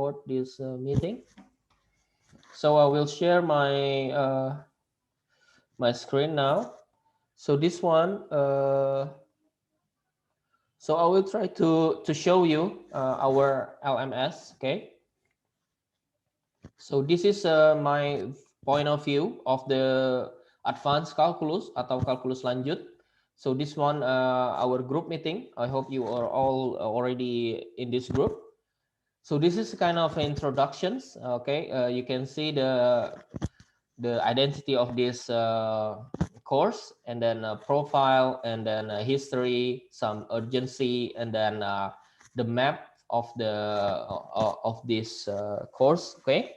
record this meeting. So I will share my my screen now. So this one, so I will try to show you our LMS. Okay. So this is my point of view of the advanced calculus atau kalkulus lanjut. So this one our group meeting. I hope you are all already in this group. So this is kind of introductions. Okay, you can see the identity of this course, and then profile, and then history, some urgency, and then the map of this course. Okay,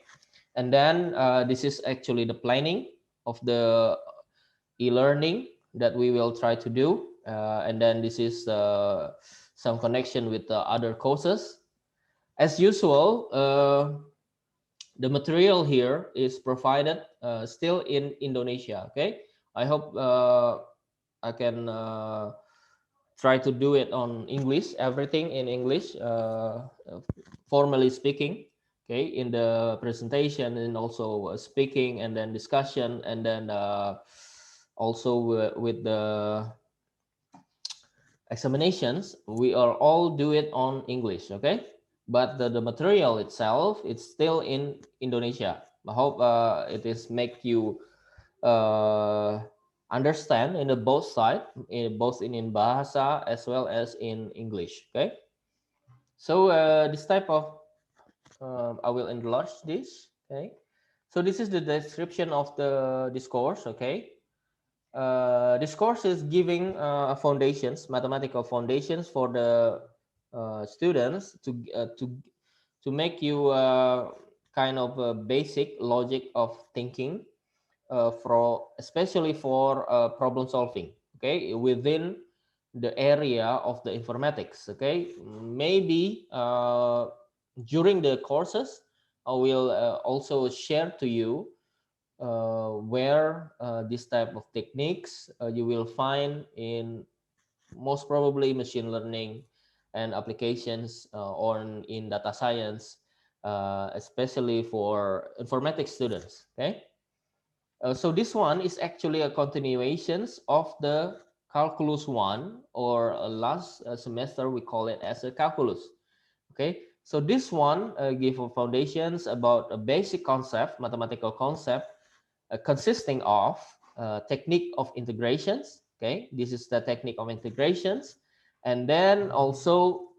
and then this is actually the planning of the e-learning that we will try to do, and then this is some connection with the other courses. As usual, the material here is provided still in Indonesia. Okay, I hope I can try to do it on English, everything in English, formally speaking. Okay, in the presentation, and also speaking, and then discussion, and then also with the examinations, we are all do it on English. Okay, but the material itself, it's still in Indonesia. I hope it is make you understand in the both side, both in bahasa as well as in English. Okay, so this type of I will enlarge this. Okay, so this is the description of the discourse. Okay, this course is giving foundations, mathematical foundations for the students to make you kind of a basic logic of thinking, for especially for problem solving. Okay, within the area of the informatics. Okay, maybe during the courses I will also share to you where this type of techniques you will find in most probably machine learning and applications, or in data science, especially for informatics students. Okay, so this one is actually a continuations of the calculus one, or last semester we call it as a calculus. Okay, so this one give foundations about a basic concept, mathematical concept, consisting of technique of integrations. Okay, this is the technique of integrations, and then also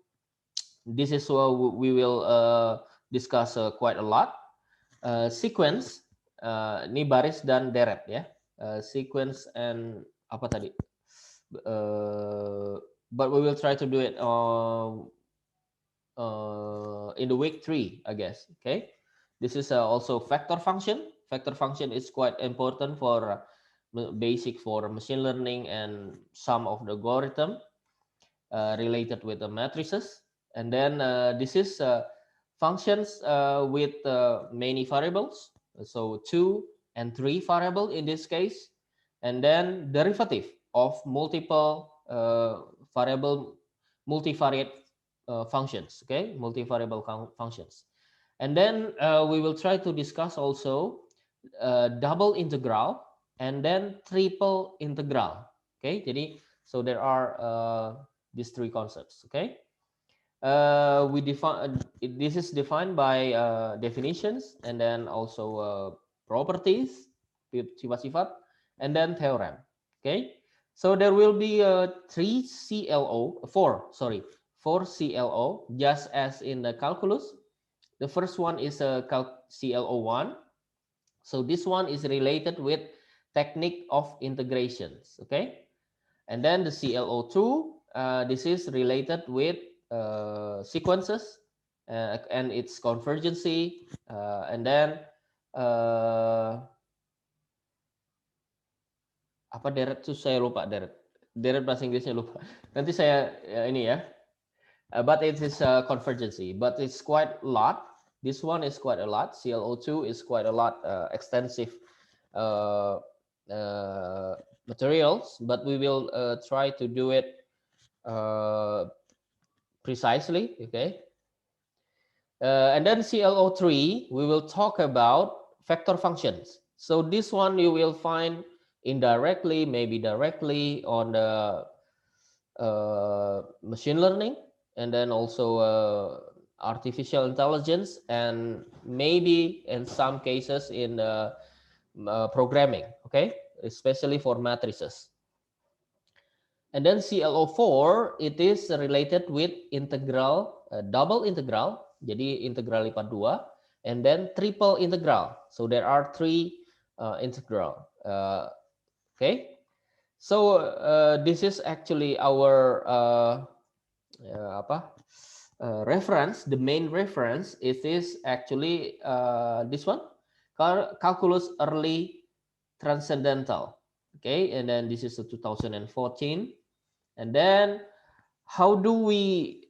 this is what we will discuss quite a lot. Sequence, ini baris dan deret ya, sequence and apa tadi, but we will try to do it in the week 3, I guess. Okay, this is also factor function. Factor function is quite important for basic for machine learning and some of the algorithm related with the matrices. And then this is functions with many variables, so 2 and 3 variable in this case, and then derivative of multiple variable multivariate functions. Okay, multivariable functions. And then we will try to discuss also double integral and then triple integral. Okay, jadi so there are these three concepts. Okay, we define this is defined by definitions, and then also properties, sifat-sifat, and then theorem. Okay, so there will be four CLO, just as in the calculus. The first one is a CLO1. So this one is related with technique of integrations. Okay, and then the CLO2, this is related with sequences and its convergency, and then apa deret tuh saya lupa, deret bahasa Inggrisnya lupa. Nanti saya ini ya. But it is convergency, but it's quite a lot. This one is quite a lot. CLO2 is quite a lot extensive materials, but we will try to do it precisely. Okay, And then CLO3, we will talk about vector functions. So this one you will find indirectly, maybe directly on the machine learning, and then also artificial intelligence, and maybe in some cases in programming, okay, especially for matrices. And then CLO4, it is related with integral, double integral, jadi integral lipat 2, and then triple integral. So there are three integral. Okay, so this is actually our reference. The main reference is actually this one, calculus early transcendental. Okay, and then this is a 2014. And then how do we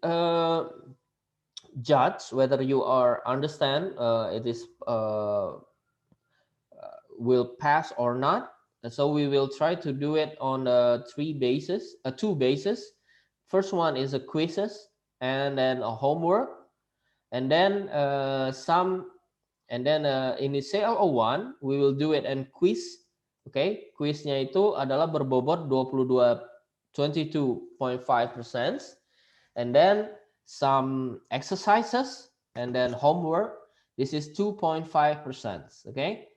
judge whether you are understand it is will pass or not? And so we will try to do it on two bases. First one is a quizzes, and then a homework, and then in the CLO1 we will do it and quiz. Okay, quiznya itu adalah berbobot 22.5%, and then some exercises, and then homework. This is 2.5%. Okay,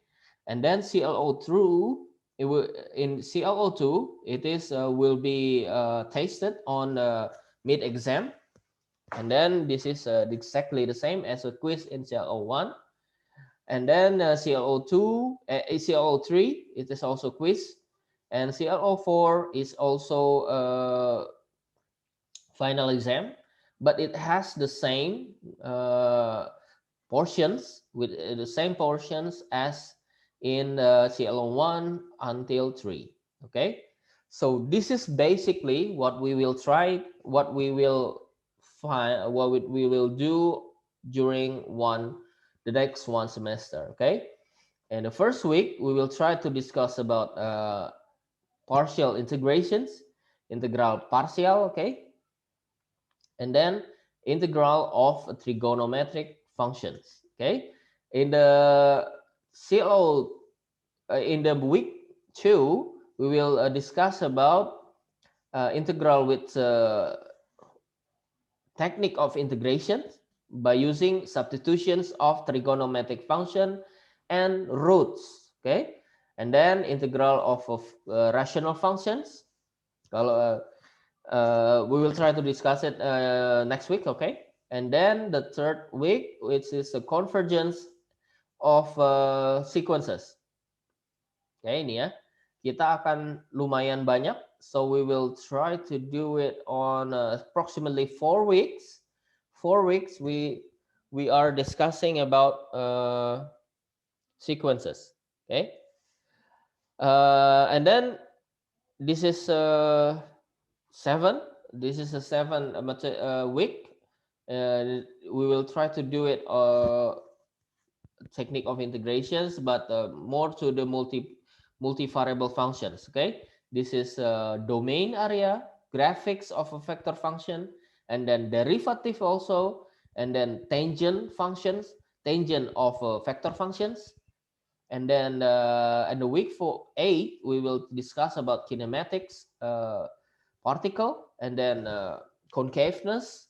and then CLO2, in CLO2 it is will be tested on mid exam, and then this is exactly the same as a quiz in CLO1. And then CLO3, it is also quiz, and CLO4 is also final exam, but it has the same portions, with the same portions as in CLO1 until 3. Okay, so this is basically what we will try, what we will find, what we will do during the next one semester. Okay, and the first week we will try to discuss about partial integrations, integral partial. Okay, and then integral of trigonometric functions. Okay, in the CLO in the week 2 we will discuss about integral with technique of integration by using substitutions of trigonometric function and roots. Okay, and then integral of rational functions. Kalau we will try to discuss it next week. Okay, and then the third week, which is a convergence of sequences. Okay, ini ya, kita akan lumayan banyak, so we will try to do it on approximately 4 weeks. 4 weeks we are discussing about sequences. Okay, and then this is 7. This is a 7 week. We will try to do it technique of integrations, but more to the multivariable functions. Okay, this is domain area, graphics of a vector function, and then derivative also, and then tangent functions, tangent of vector functions. And then in the week 8 we will discuss about kinematics, particle, and then concaveness.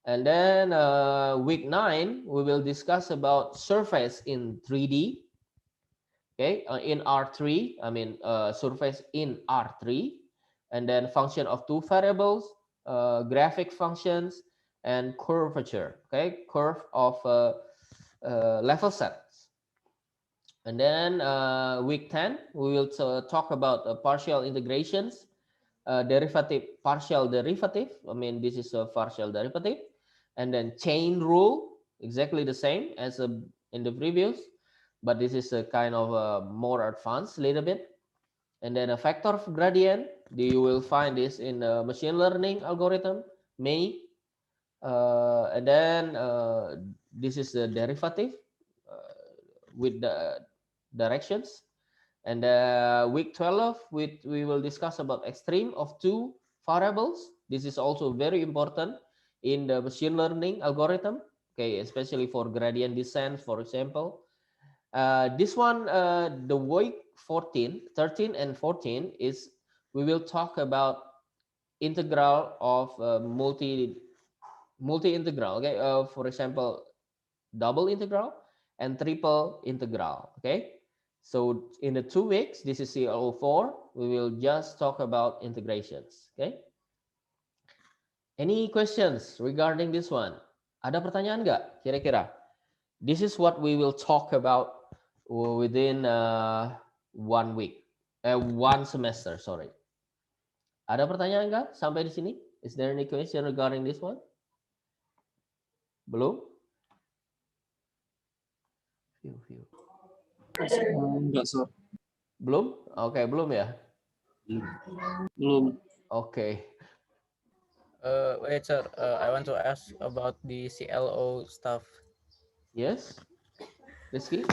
And then week 9 we will discuss about surface in 3D. Okay, in R3, I mean surface in R3, and then function of two variables, graphic functions, and curvature. Okay, curve of level sets. And then week 10 we will talk about partial integrations, derivative, partial derivative. I mean this is a partial derivative, and then chain rule, exactly the same as in the previous, but this is a kind of more advanced a little bit. And then a factor of gradient, you will find this in the machine learning algorithm, May. And then this is the derivative with the directions. And week 12 we will discuss about extreme of two variables. This is also very important in the machine learning algorithm. Okay, especially for gradient descent, for example. This one, the week 13 and 14 is we will talk about integral of multi-integral. Okay, for example, double integral and triple integral. Okay, so in the 2 weeks, this is CLO4, we will just talk about integrations. Okay, any questions regarding this one? Ada pertanyaan nggak kira-kira? This is what we will talk about within 1 week, 1 semester, sorry. Ada pertanyaan nggak sampai di sini? Is there any question regarding this one? Belum? Enggak, Sir. Belum? Oke, belum ya? Belum. Oke. Wait, sir. I want to ask about the CLO stuff. Yes, Rizky?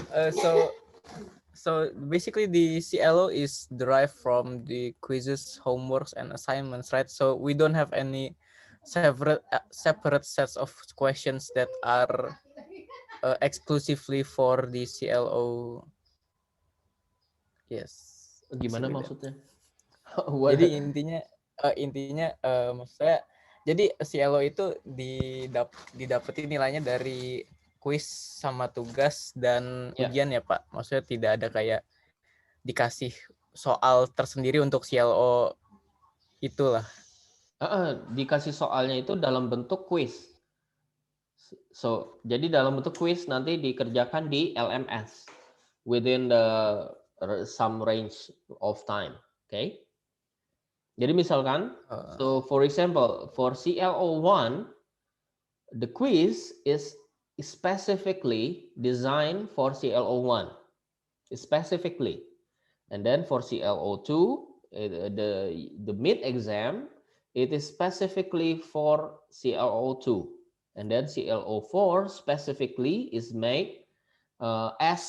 So basically the CLO is derived from the quizzes, homeworks, and assignments, right? So we don't have any separate sets of questions that are exclusively for the CLO. Yes. Gimana maksudnya? Jadi intinya maksud saya, jadi CLO itu didapetin nilainya dari kuis sama tugas dan ujian ya Pak. Maksudnya tidak ada kayak dikasih soal tersendiri untuk CLO itulah. Dikasih soalnya itu dalam bentuk kuis. So, jadi dalam bentuk kuis nanti dikerjakan di LMS within the some range of time. Okay? Jadi misalkan, so for example, for CLO1, the quiz is specifically designed for CLO1, specifically. And then for CLO2, the mid exam, it is specifically for CLO2. And then CLO4 specifically is made as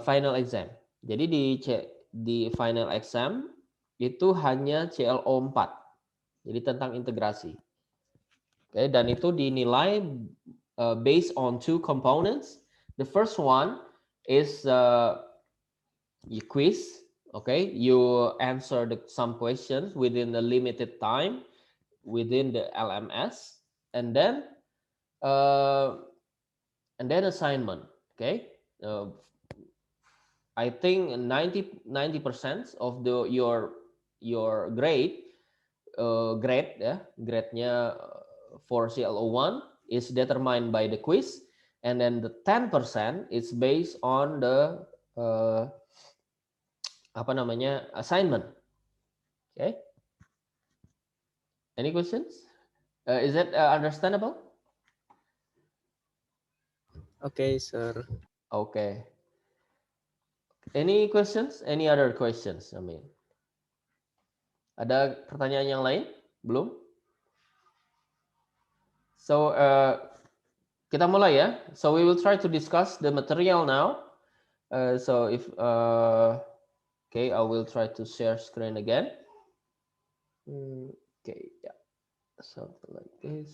final exam. Jadi di final exam itu hanya CLO4. Jadi tentang integrasi. Okay, dan itu dinilai based on 2 components. The first one is you quiz. Okay, you answer some questions within the limited time within the LMS, and then assignment. Okay, I think 90% of your grade grade-nya for CLO1 is determined by the quiz, and then the 10% is based on the assignment. Okay, any questions? Is that understandable? Okay, sir. Okay. Any questions? Any other questions? I mean, ada pertanyaan yang lain? Belum? So, kita mulai ya. So, we will try to discuss the material now. So, if okay, I will try to share screen again. Okay, yeah, something like this.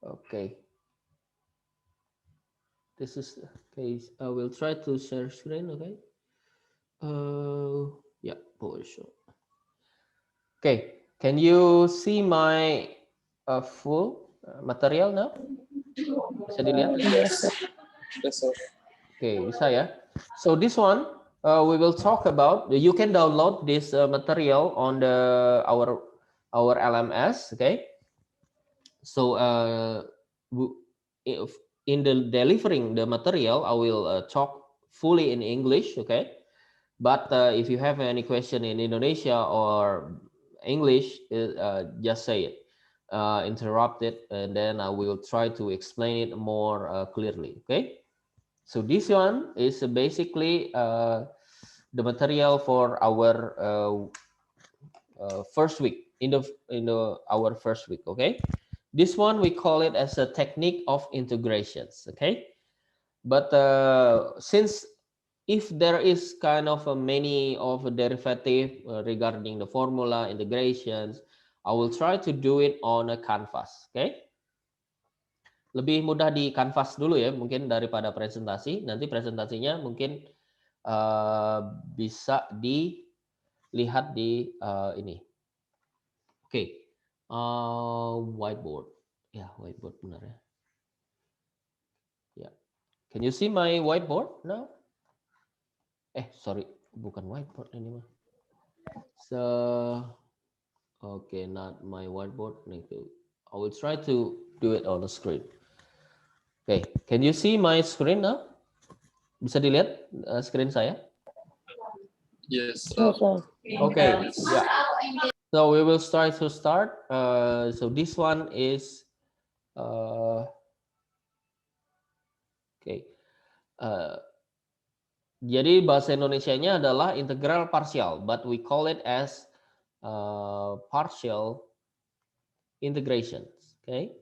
Okay. This is okay. I will try to share screen. Okay. Yeah, for sure. Okay, can you see my full material now? Bisa dilihat? Yes, sir. Okay, bisa ya. So this one we will talk about. You can download this material on our LMS. Okay. So if in the delivering the material, I will talk fully in English. Okay. But if you have any question in Indonesia or English, just say it. Interrupt it, and then I will try to explain it more clearly. Okay. So this one is basically the material for our first week in our first week. Okay, this one we call it as a technique of integrations. Okay, but since if there is kind of many of a derivative regarding the formula integrations, I will try to do it on a canvas. Okay, lebih mudah di kanvas dulu ya, mungkin daripada presentasi. Nanti presentasinya mungkin bisa dilihat di ini. Oke, whiteboard. Ya, whiteboard benar ya. Ya, can you see my whiteboard now? Sorry, bukan whiteboard ini mah. So, okay, not my whiteboard. I will try to do it on the screen. Okay, can you see my screen now? Bisa dilihat screen saya? Yes, Sure, sir. sir. Okay, yeah. So we will start. So this one is okay. Jadi bahasa Indonesianya adalah integral partial, but we call it as partial integrations. Okay.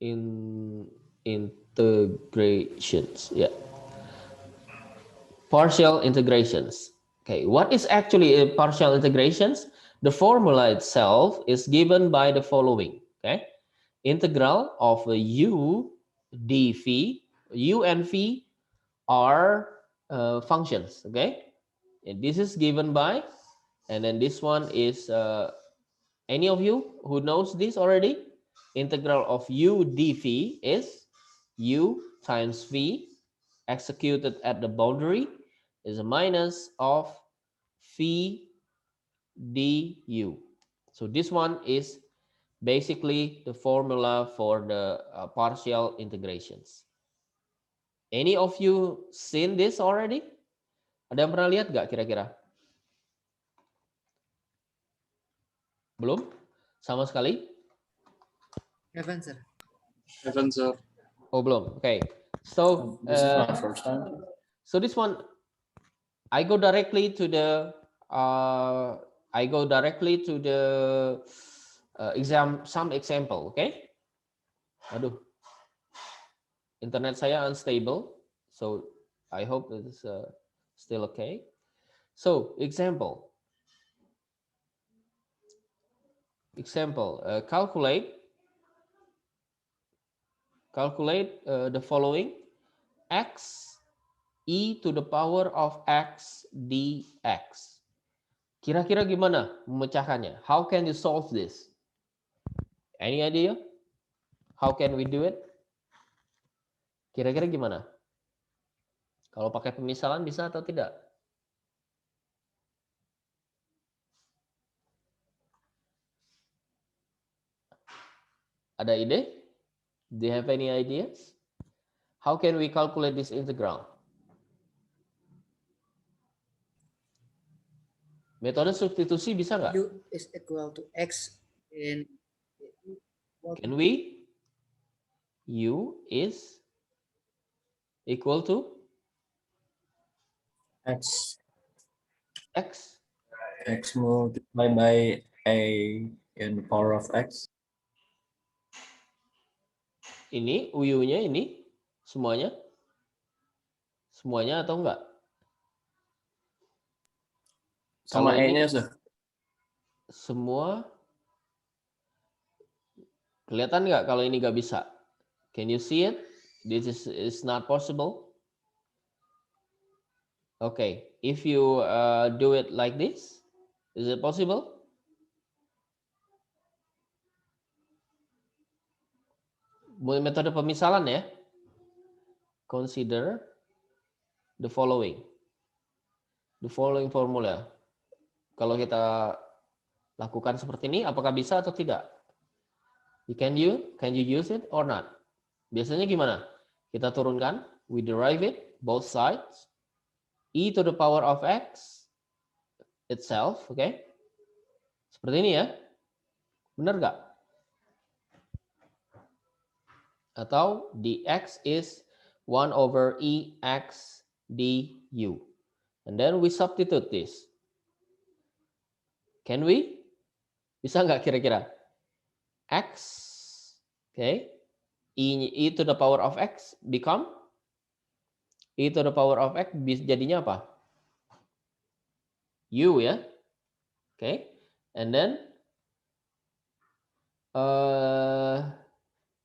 Integrations, yeah. Partial integrations. Okay, what is actually a partial integrations? The formula itself is given by the following. Okay, integral of u dv, u and v are functions. Okay, and this is given by, and then this one is any of you who knows this already? Integral of u dv is u times v executed at the boundary is a minus of v du. So this one is basically the formula for the partial integrations. Any of you seen this already? Ada yang pernah lihat nggak kira-kira? Belum? Sama sekali? Heaven, sir. Heaven, sir. Oh, belum. Okay. So, This is my first time. so this one, I go directly to the some example. Okay. Aduh, internet saya unstable, so I hope it is still okay. So example, calculate the following: x e to the power of x dx. Kira-kira gimana memecahkannya? How can you solve this? Any idea? How can we do it? Kira-kira gimana? Kalau pakai pemisalan bisa atau tidak? Ada ide? Do you have any ideas? How can we calculate this integral? Metode substitusi bisa nggak? U is equal to X and Can we? U is equal to X X. X multiplied by A in the power of X. Ini U-nya ini semuanya? Semuanya atau enggak? Sama Kalau ini- E-nya, sir. Semua kelihatan nggak kalau ini nggak bisa? Can you see it? This is not possible. Okay, if you do it like this, is it possible? Metode pemisalan ya. Consider the following. The following formula. Kalau kita lakukan seperti ini, apakah bisa atau tidak? Can you use it or not? Biasanya gimana? Kita turunkan, we derive it, both sides, e to the power of x itself, oke? Okay? Seperti ini ya. Benar nggak? Atau dx is 1 over ex du. And then we substitute this. Can we? Bisa nggak kira-kira? X, okay, e to the power of x become e to the power of x jadinya apa? U ya, okay, and then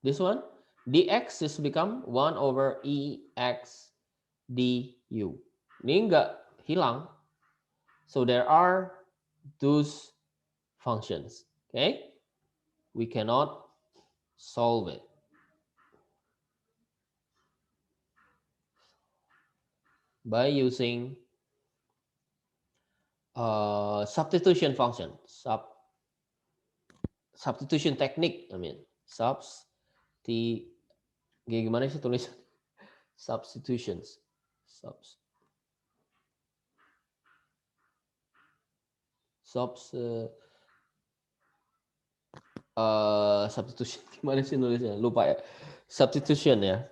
This one, dx is become 1 over ex du. Ini enggak hilang. So there are those functions. Okay, we cannot solve it. By using substitution function, substitution technique. I mean, gimana sih tulis substitutions, substitution gimana sih nulisnya? Lupa ya. Substitution ya.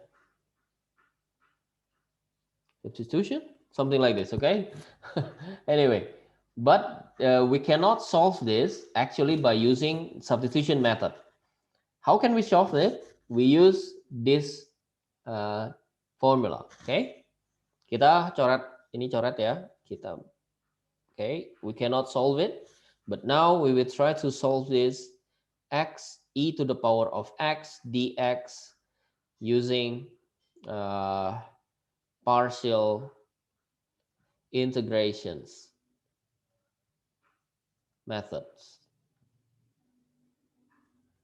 Substitution, something like this. Okay. Anyway, but we cannot solve this actually by using substitution method. How can we solve it? We use this formula. Okay. Kita coret ini ya. Kita. Okay. We cannot solve it, but now we will try to solve this x e to the power of x dx using partial integrations methods.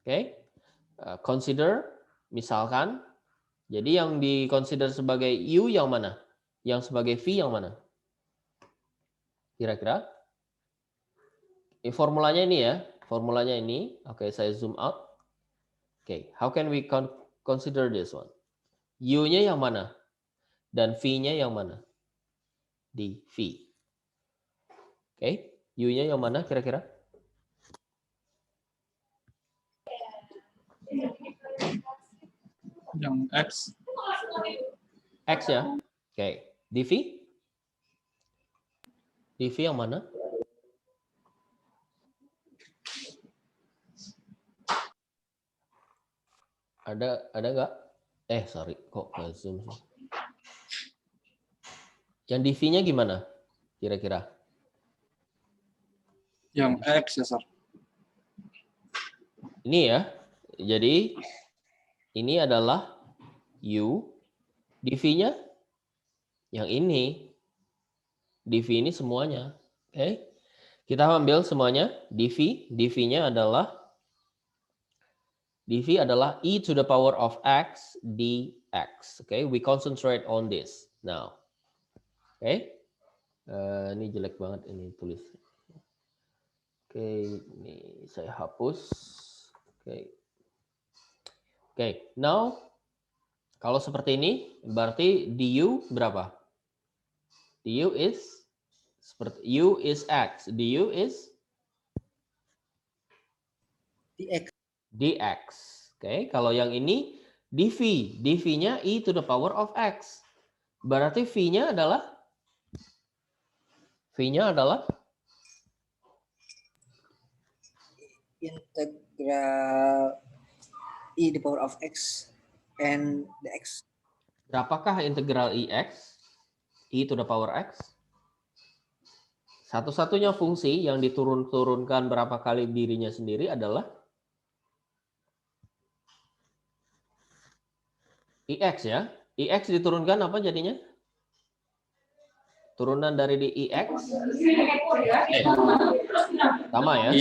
Okay, consider misalkan, jadi yang di-consider sebagai u yang mana? Yang sebagai v yang mana? Kira-kira? Formulanya ini ya, formulanya ini. Oke, saya zoom out. Oke, how can we consider this one? U-nya yang mana? Dan V-nya yang mana? Di V. Oke, U-nya yang mana kira-kira? Yang X. X ya? Oke, di V? Di V yang mana? Ada nggak? Sorry, kok ke zoom sih? Yang di V-nya gimana? Kira-kira? Yang X ya, Sir. Ini ya. Jadi ini adalah U. Di V-nya yang ini. Di V ini semuanya. Oke. Kita ambil semuanya. Di V. Di V-nya adalah dv adalah e to the power of x dx. Okay, we concentrate on this now. Okay, ini jelek banget ini tulis. Oke, ini saya hapus. Oke, now kalau seperti ini berarti du berapa? Du is seperti u is x, du is dx. Oke, kalau yang ini dv, dv-nya e to the power of x. Berarti v-nya adalah integral e to the power of x and dx. Berapakah integral ex? E to the power x? Satu-satunya fungsi yang diturunkan berapa kali dirinya sendiri adalah ex ya. Ex diturunkan apa jadinya? Turunan dari di ex. Sama ya.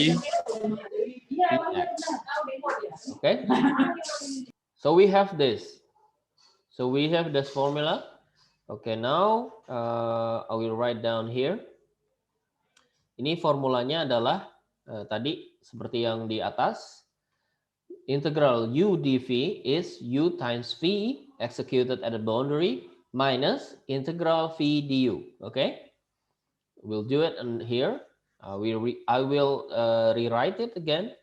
Ex. Okay. So we have this. So we have this formula. Okay, now I will write down here. Ini formulanya adalah tadi seperti yang di atas. Integral u dv is u times v executed at the boundary minus integral v du. Okay, we'll do it in here. I will rewrite it again.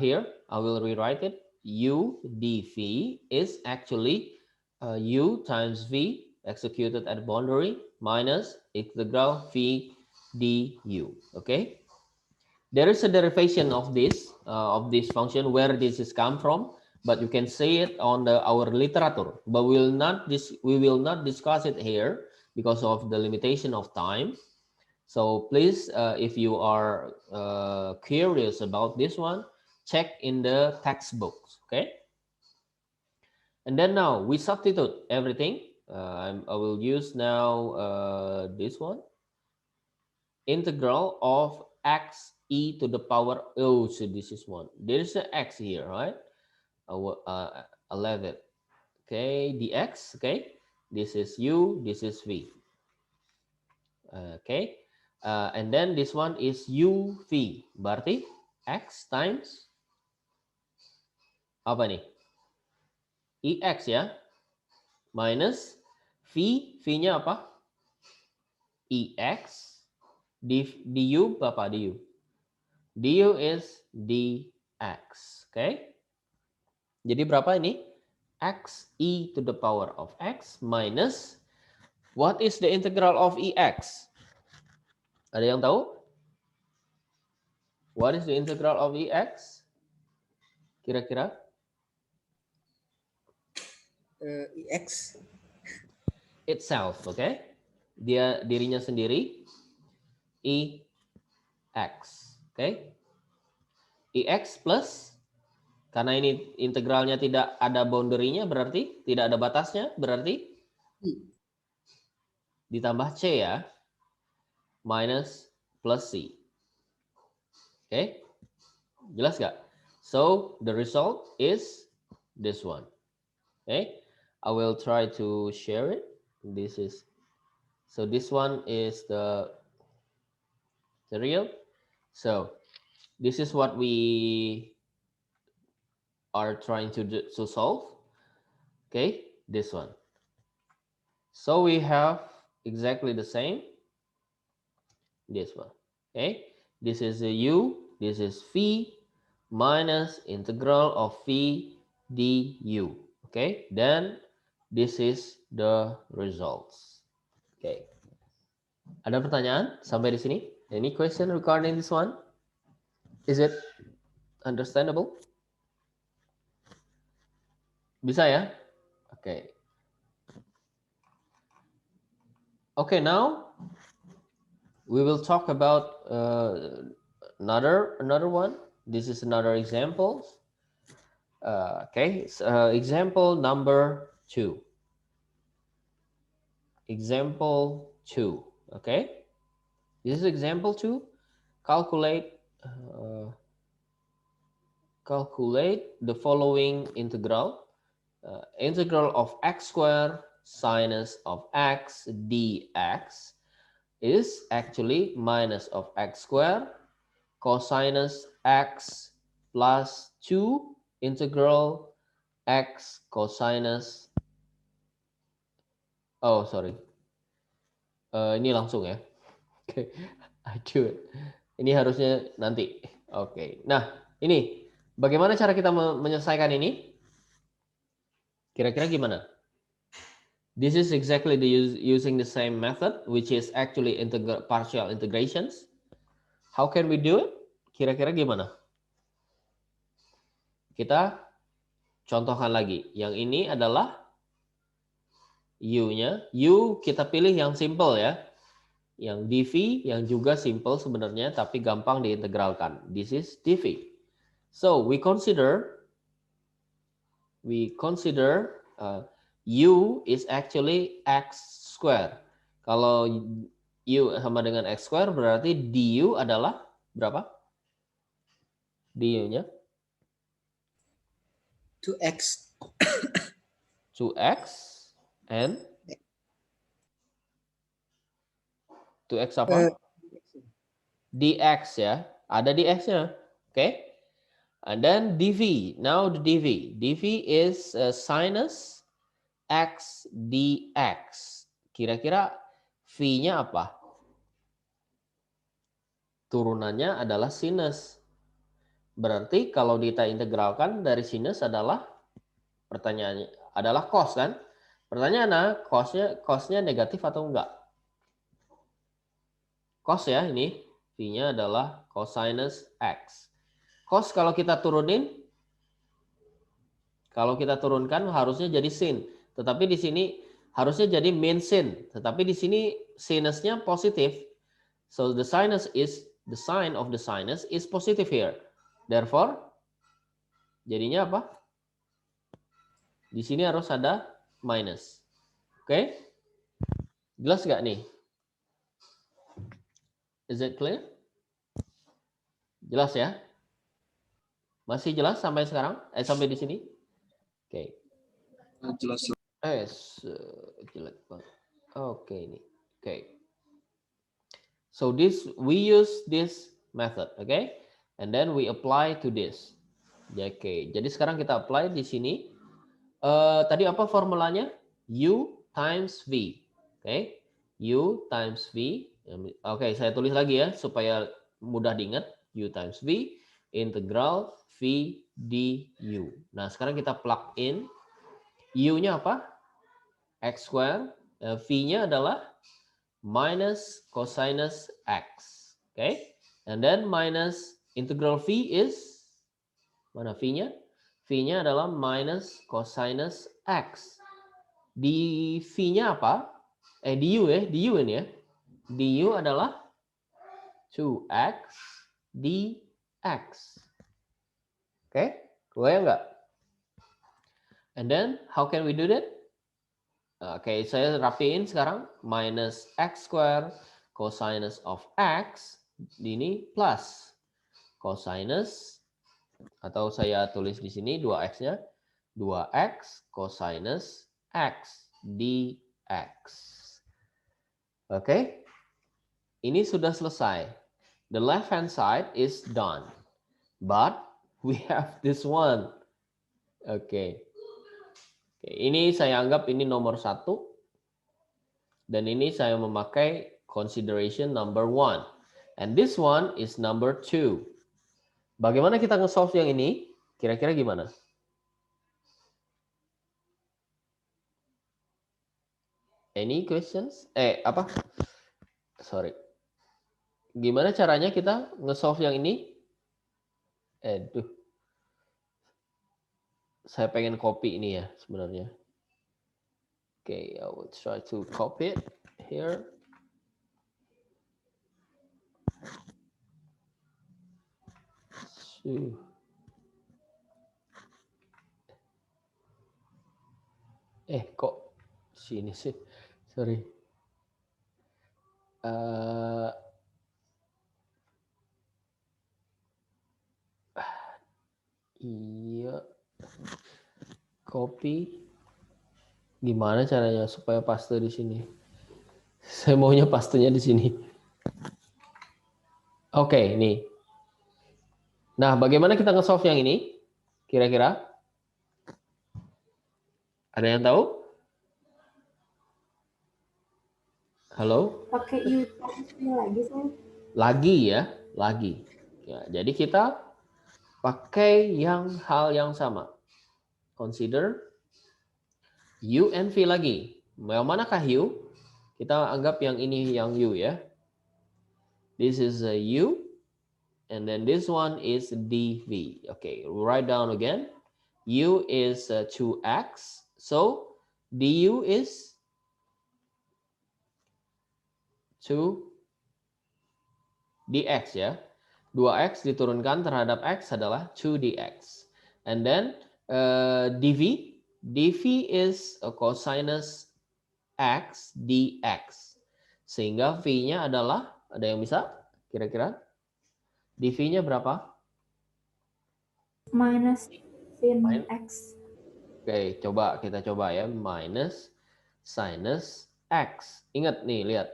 Here I will rewrite it. U dv is actually u times v executed at the boundary minus integral v du. Okay. There is a derivation of this function where this is come from, but you can see it on our literature. But we will not discuss it here because of the limitation of time. So please, if you are curious about this one, check in the textbooks. Okay. And then now we substitute everything. I will use now this one. Integral of x e to the power, oh, so this is one. There is an x here, right? I'll have it. Okay, dx, okay. This is u, this is v. Okay. And then this one is uv. Berarti x times apa nih? Ix ya. Minus v-nya apa? Ix. Du apa du? Du is dx. Okay. Jadi berapa ini? X e to the power of x minus, what is the integral of ex? Ada yang tahu? What is the integral of ex? Kira-kira? Ex Itself, oke? Okay? Dia dirinya sendiri. Ex, oke? Okay? Ex plus, karena ini integralnya tidak ada boundary-nya, berarti tidak ada batasnya, berarti ditambah c ya, minus plus c. Oke, okay? Jelas gak? So the result is this one. Okay, I will try to share it. This is, so this one is the real. So this is what we are trying to solve. Okay, this one. So we have exactly the same. This one. Okay, this is a u, this is v minus integral of v du. Okay, then this is the results. Okay, ada pertanyaan sampai di sini? Any question regarding this one? Is it understandable? Bisa ya? Okay. Okay, now we will talk about another one. This is another example. Okay, example number 2. Example 2. Okay, this is example 2. Calculate the following integral. Integral of x squared sinus of x dx is actually minus of x squared cosinus x plus 2 integral x cosinus, oh sorry, ini langsung ya. Oke, I do it. Ini harusnya nanti. Oke, nah ini bagaimana cara kita menyelesaikan ini? Kira-kira gimana? This is exactly using the same method, which is actually partial integrations. How can we do it? Kira-kira gimana? Kita contohkan lagi. Yang ini adalah u-nya. U kita pilih yang simple ya. Yang dv yang juga simple sebenarnya, tapi gampang diintegralkan. This is dv. So we consider u is actually x square. Kalau u sama dengan x square berarti du adalah berapa? Du-nya 2x 2x and 2x apa? Dx ya. Ada dx-nya. Okay? And then dv. Now the dv. dv is sinus x dx. Kira-kira v-nya apa? Turunannya adalah sinus. Berarti kalau kita integralkan dari sinus adalah, pertanyaannya adalah cos kan? Pertanyaannya cosnya negatif atau enggak? Cos ya, ini v-nya adalah cosinus x. Cos kalau kita turunin, kalau kita turunkan harusnya jadi sin. Tetapi di sini harusnya jadi min sin. Tetapi di sini sinusnya positif. So the sign of the sinus is positive here. Therefore, Jadinya apa? Di sini harus ada minus. Oke? Jelas nggak nih? Is it clear? Jelas ya? Masih jelas sampai sekarang? Sampai di sini? Oke. Jelas. Jelek banget. Oke ini. Oke. So we use this method, okay? And then we apply to this. Oke. Jadi sekarang kita apply di sini. Tadi apa formulanya? U times V. Oke. U times V. Oke, saya tulis lagi ya supaya mudah diingat. U times V integral V du. Nah, sekarang kita plug in. U-nya apa? X square. V-nya adalah minus cosinus X. Okay? And then minus integral V is, mana V-nya? V-nya adalah minus cosinus X. Di V-nya apa? Du ya, du ini ya. Du adalah 2X dx. Oke, kebayang nggak? And then, how can we do that? Oke, saya rapiin sekarang. Minus X square cosinus of X. Ini plus cosinus. Atau saya tulis di sini 2X-nya. 2X cosinus X dx. Oke. Ini sudah selesai. The left hand side is done. But we have this one. Oke. Ini saya anggap ini nomor 1. Dan ini saya memakai consideration number 1. And this one is number 2. Bagaimana kita nge-solve yang ini? Kira-kira gimana? Any questions? Apa? Sorry. Gimana caranya kita nge-solve yang ini? Saya pengen copy ini ya sebenarnya. Okay, I will try to copy it here. Kok sini sih? Sorry. Iya. Copy. Gimana caranya supaya paste di sini? Saya maunya pastenya di sini. Oke, ini. Nah, bagaimana kita nge-solve yang ini? Kira-kira? Ada yang tahu? Halo? Pakai U lagi sih. Lagi ya, lagi. Ya, jadi kita pakai hal yang sama. Consider U and V lagi. Yang manakah U? Kita anggap yang ini yang U ya. This is a U. And then this one is dV. Okay, write down again. U is 2x. So du is 2 dx ya. 2x diturunkan terhadap x adalah 2 dx. And then dv. dv is a cosinus x dx. Sehingga v-nya adalah, ada yang bisa kira-kira? dv-nya berapa? Minus sin x. Oke, kita coba ya. Minus sinus x. Ingat nih, lihat.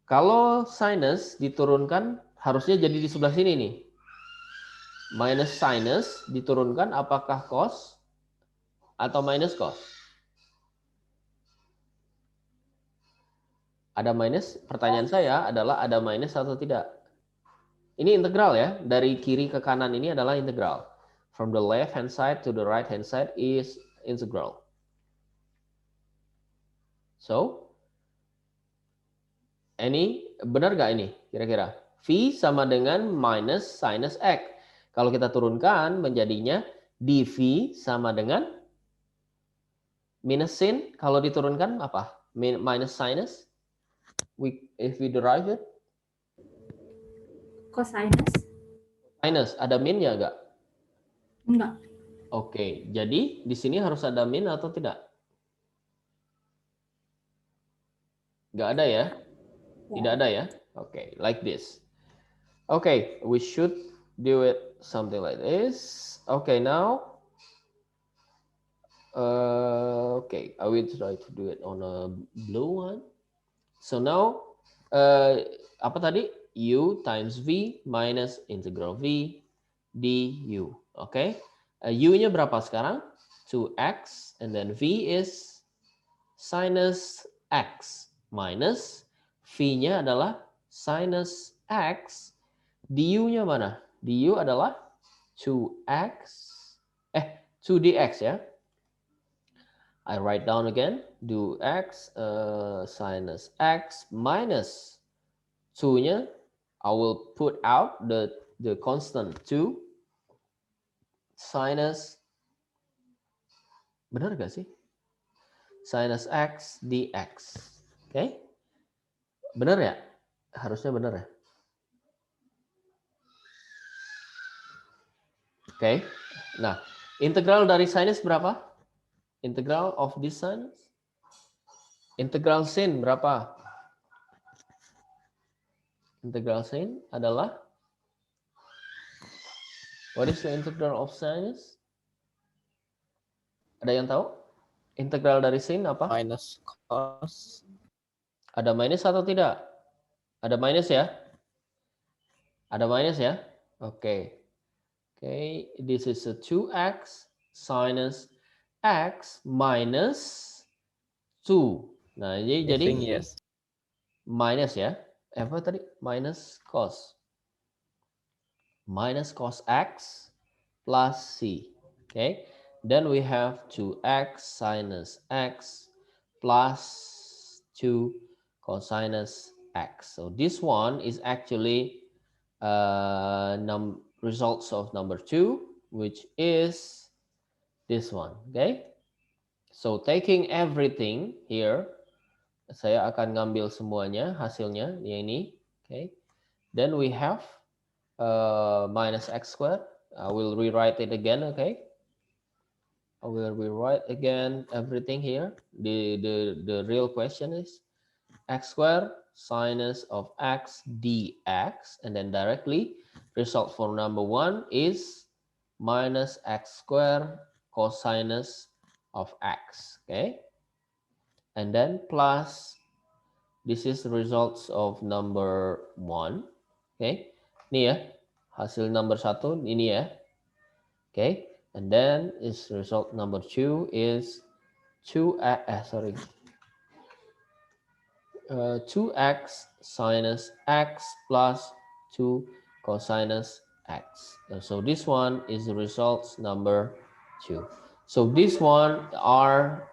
Kalau sinus diturunkan, harusnya jadi di sebelah sini nih. Minus sinus diturunkan, apakah cos atau minus cos? Ada minus? Pertanyaan saya adalah ada minus atau tidak? Ini integral ya. Dari kiri ke kanan ini adalah integral. From the left hand side to the right hand side is integral. So, ini benar nggak ini kira-kira? V sama dengan minus sinus X. Kalau kita turunkan menjadinya dV sama dengan minus sin. Kalau diturunkan apa? Minus sinus. If we derive it. Cosinus. Minus, ada minnya nggak? Enggak. Oke, jadi di sini harus ada min atau tidak? Nggak ada ya? Tidak ada ya? Oke, like this. Okay, we should do it something like this. Okay, now, okay, I will try to do it on a blue one. So now, apa tadi? U times V minus integral V du. Okay, U-nya berapa sekarang? 2x, and then V is sinus x minus V-nya adalah sinus x. Du-nya mana? Du adalah 2x, 2dx ya. I write down again, do x sinus x minus 2-nya, I will put out the constant 2 sinus, benar gak sih? Sinus x dx. Oke? Benar ya? Harusnya benar ya. Oke. Nah, integral dari sinus berapa? Integral of this sinus? Integral sin berapa? Integral sin adalah, what is the integral of sinus? Ada yang tahu? Integral dari sin apa? Minus cos. Ada minus atau tidak? Ada minus ya? Ada minus ya? Oke. Okay, this is a 2x sinus x minus 2. Nah, I jadi think yes. minus ya. Apa tadi? Minus cos. Minus cos x plus c. Okay. Then we have 2x sinus x plus 2 cosinus x. So this one is actually results of number 2, which is this one. Okay, so taking everything here, saya akan ngambil semuanya hasilnya yang ini. Okay, then we have minus x squared. I will rewrite it again. Okay, I will rewrite again everything here. The real question is x squared sinus of x dx, and then directly result for number 1 is minus x squared cosinus of x. Okay, and then plus, this is the results of number 1. Okay, ini ya hasil number 1 ini ya. Okay, and then is result number 2 is 2x sinus x plus 2 cosinus x. So this one is the results number 2. So this one are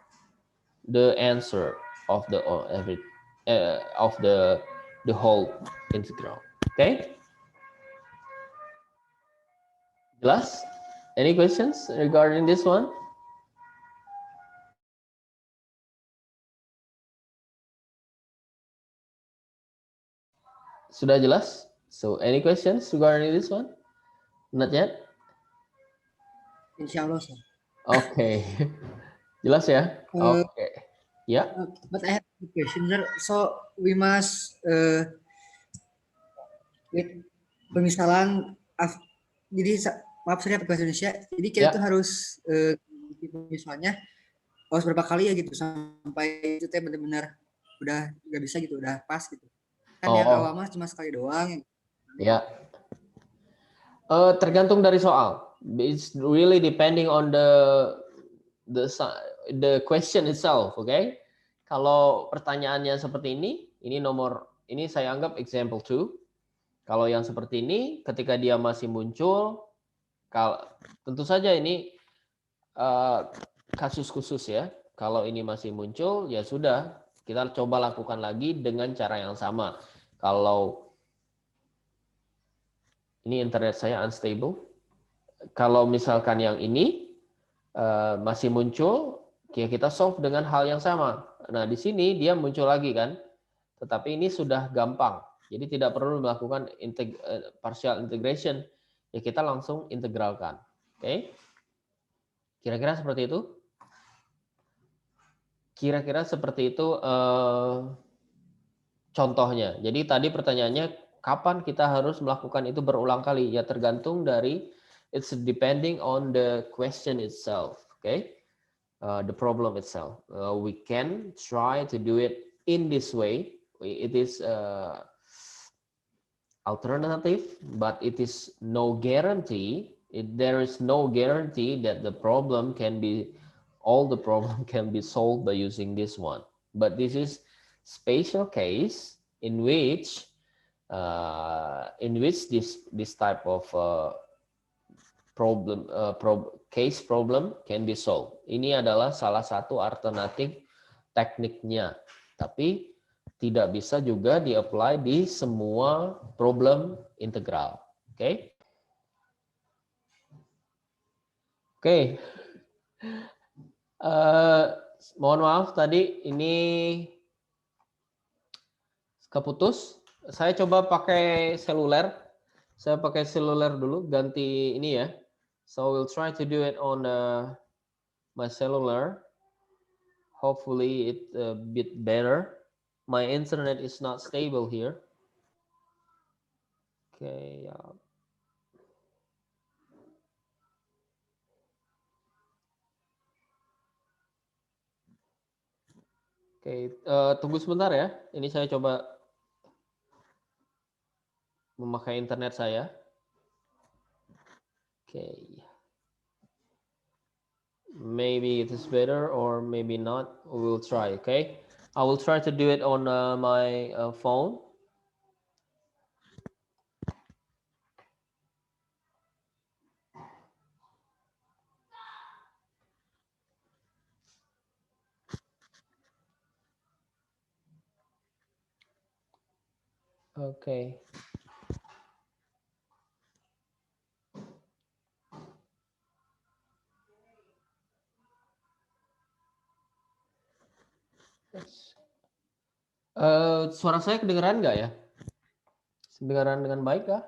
the answer of the whole integral. Okay? Jelas? Any questions regarding this one? Sudah jelas? So any questions regarding this one? Not yet? Insya Allah, sir. Okay. Jelas ya? Okay. Yeah. But I have a question, sir. So we must with pemisalan jadi maaf saya pakai bahasa Indonesia. Jadi kita tuh harus misalnya harus berapa kali ya gitu sampai itu teh benar-benar udah nggak bisa gitu, udah pas gitu. Kan yang awal mah cuma sekali doang. Ya. Tergantung dari soal. It's really depending on the question itself, okay? Kalau pertanyaannya seperti ini saya anggap example 2. Kalau yang seperti ini, ketika dia masih muncul, tentu saja ini kasus khusus ya. Kalau ini masih muncul, ya sudah, kita coba lakukan lagi dengan cara yang sama. Kalau ini internet saya unstable, kalau misalkan yang ini masih muncul, ya kita solve dengan hal yang sama. Nah, di sini dia muncul lagi kan, tetapi ini sudah gampang. Jadi tidak perlu melakukan partial integration, ya kita langsung integralkan. Oke? Kira-kira seperti itu? Kira-kira seperti itu contohnya. Jadi tadi pertanyaannya kapan kita harus melakukan itu berulang kali? Ya tergantung dari it's depending on the question itself, okay? The problem itself. We can try to do it in this way. It is alternative, but it is no guarantee. There is no guarantee that the problem can be all the problem can be solved by using this one. But this is special case in which this type of case problem can be solved. Ini adalah salah satu alternatif tekniknya, tapi tidak bisa juga di-apply di semua problem integral. Oke? Oke. Mohon maaf tadi ini keputus. Saya coba pakai seluler. Saya pakai seluler dulu, ganti ini ya. So we'll try to do it on my cellular. Hopefully it a bit better. My internet is not stable here. Okay. Oke, tunggu sebentar ya. Ini saya coba memakai internet saya. Oke. Maybe it is better or maybe not. We will try, okay? I will try to do it on my phone. Okay. Suara saya kedengeran nggak ya? Kedengeran dengan baik kah?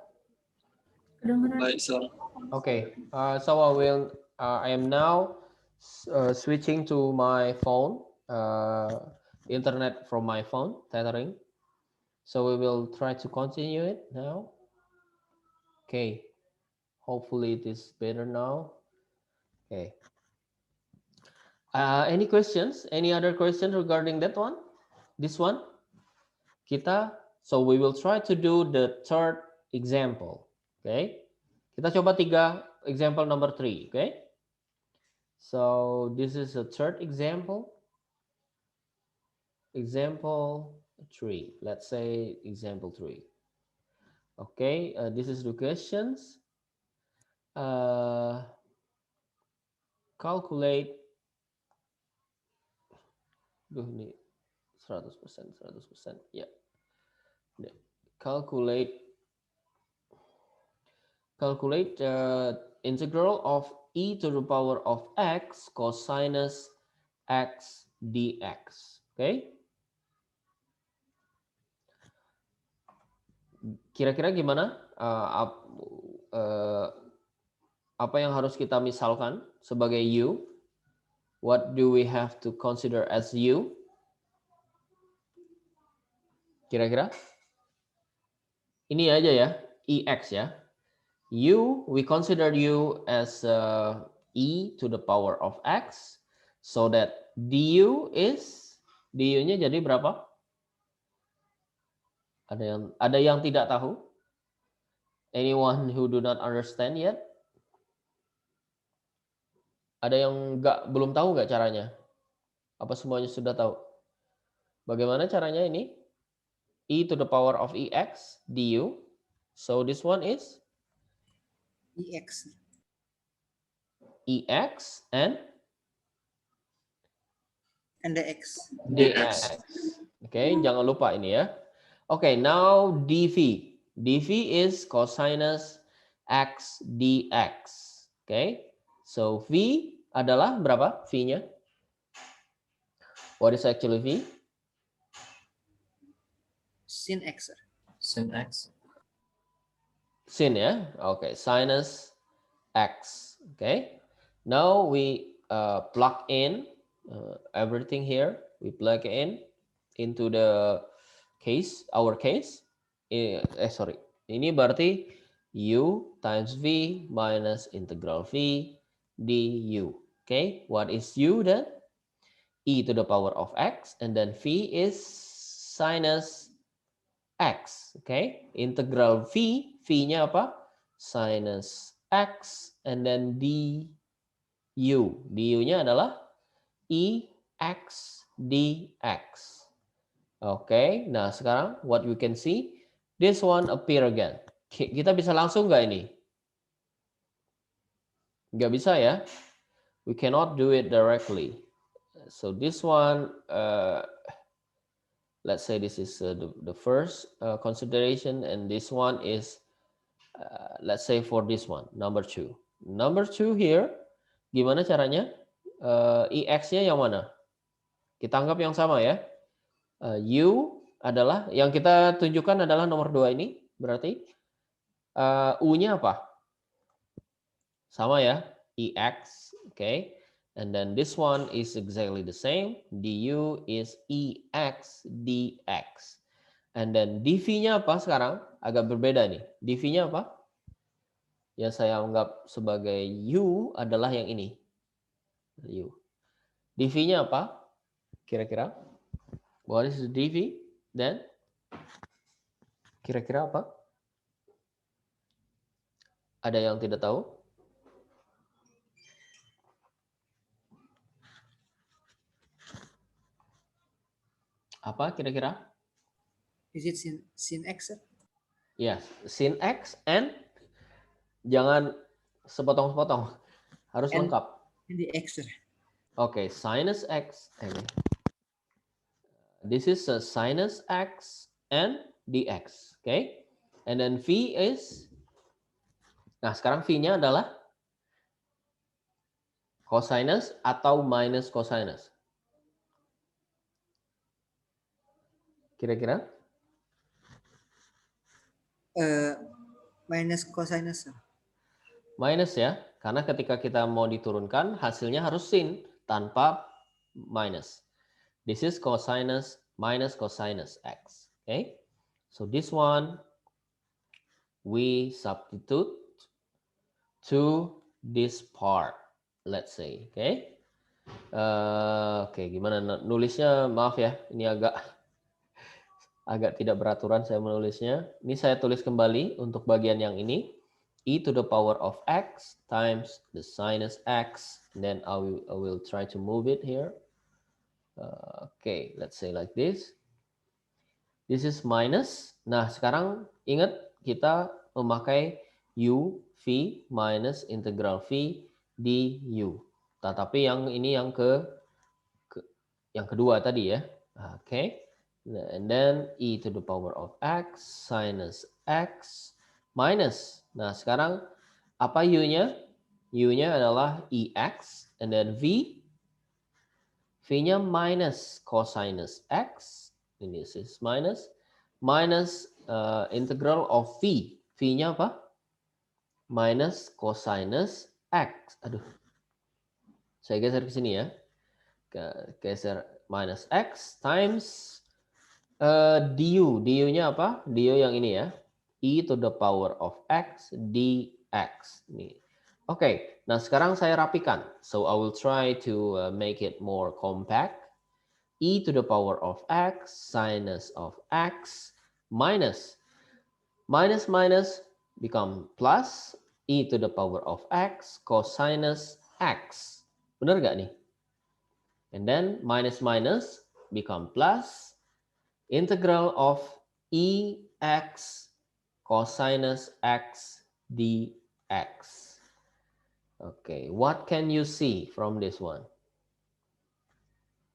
Kedengeran. Baik, sir. Okay. So I am now switching to my phone, internet from my phone, tethering. So we will try to continue it now. Okay. Hopefully it is better now. Okay. Any questions? Any other questions regarding that one? This one? So we will try to do the third example. Okay. Kita coba example number 3. Okay. So this is a third example. Example 3. Let's say example 3. Okay. This is the questions. Calculate. Ini 100%. Ya. Yeah. Calculate integral of e to the power of x cosinus x dx. Okay? Kira-kira gimana? Apa yang harus kita misalkan sebagai u? What do we have to consider as u? Kira-kira? Ini aja ya, ex ya. U, we consider u as e to the power of x, so that du-nya jadi berapa? Ada yang tidak tahu? Anyone who do not understand yet? Ada yang belum tahu nggak caranya? Apa semuanya sudah tahu? Bagaimana caranya ini? E to the power of ex du. So this one is EX. ex and dx. dx. Okay, jangan lupa ini ya. Okay, now dv. dv is cosinus x dx. Okay, so v adalah berapa v-nya? What is actually v? Sin x. Sin x. Sin ya. Okay, sinus x. Okay. Now we plug in everything here. We plug in into the case, our case. Sorry. Ini berarti u times v minus integral v du. Okay, what is u then? E to the power of x, and then v is sinus x. Okay, integral v-nya apa? Sinus x, and then du. Du-nya adalah ex dx. Okay, nah sekarang what we can see, this one appear again. Kita bisa langsung nggak ini? Nggak bisa ya. We cannot do it directly. So this one, let's say this is the first consideration, and this one is, let's say for this one, number 2. Number 2 here, gimana caranya? Ex-nya yang mana? Kita anggap yang sama ya. U adalah, yang kita tunjukkan adalah nomor 2 ini, berarti U-nya apa? Sama ya, Ex, okay. And then this one is exactly the same. Du is Ex dx. And then dv-nya apa sekarang? Agak berbeda nih. Dv-nya apa? Yang saya anggap sebagai U adalah yang ini. U. dv-nya apa? Kira-kira? What is the dv? Then? Kira-kira apa? Ada yang tidak tahu? Apa kira-kira? Is it sin x? Sir? Yes, sin x and jangan sepotong-sepotong. Harus And lengkap. dx. Sir. Okay, sinus x. This is a sinus x and dx. Okay. And then v is, nah sekarang v-nya adalah cosinus atau minus cosinus. Kira-kira? Minus cosinus. Sir. Minus ya, karena ketika kita mau diturunkan hasilnya harus sin tanpa minus. This is cosinus minus cosinus x. Okay, so this one we substitute to this part, let's say. Okay, gimana nulisnya? Maaf ya, ini agak tidak beraturan saya menulisnya. Ini saya tulis kembali untuk bagian yang ini. E to the power of x times the sinus x. And then I will try to move it here. Okay, let's say like this. This is minus. Nah, sekarang ingat kita memakai u, v minus integral v du. Tetapi yang ini yang yang kedua tadi ya. Okay. And then e to the power of x sinus x minus. Nah, sekarang apa u-nya? U-nya adalah ex, and then v-nya minus cosinus x. Ini is minus integral of v. V-nya apa? Minus cosinus x. Aduh. Saya geser ke sini ya. Geser minus x times du-nya apa? Du yang ini ya, e to the power of x dx. Nih. Oke, nah sekarang saya rapikan. So I will try to make it more compact. E to the power of x sinus of x minus become plus e to the power of x cosinus x. Benar nggak nih? And then minus become plus integral of ex cosinus x dx. Okay, what can you see from this one?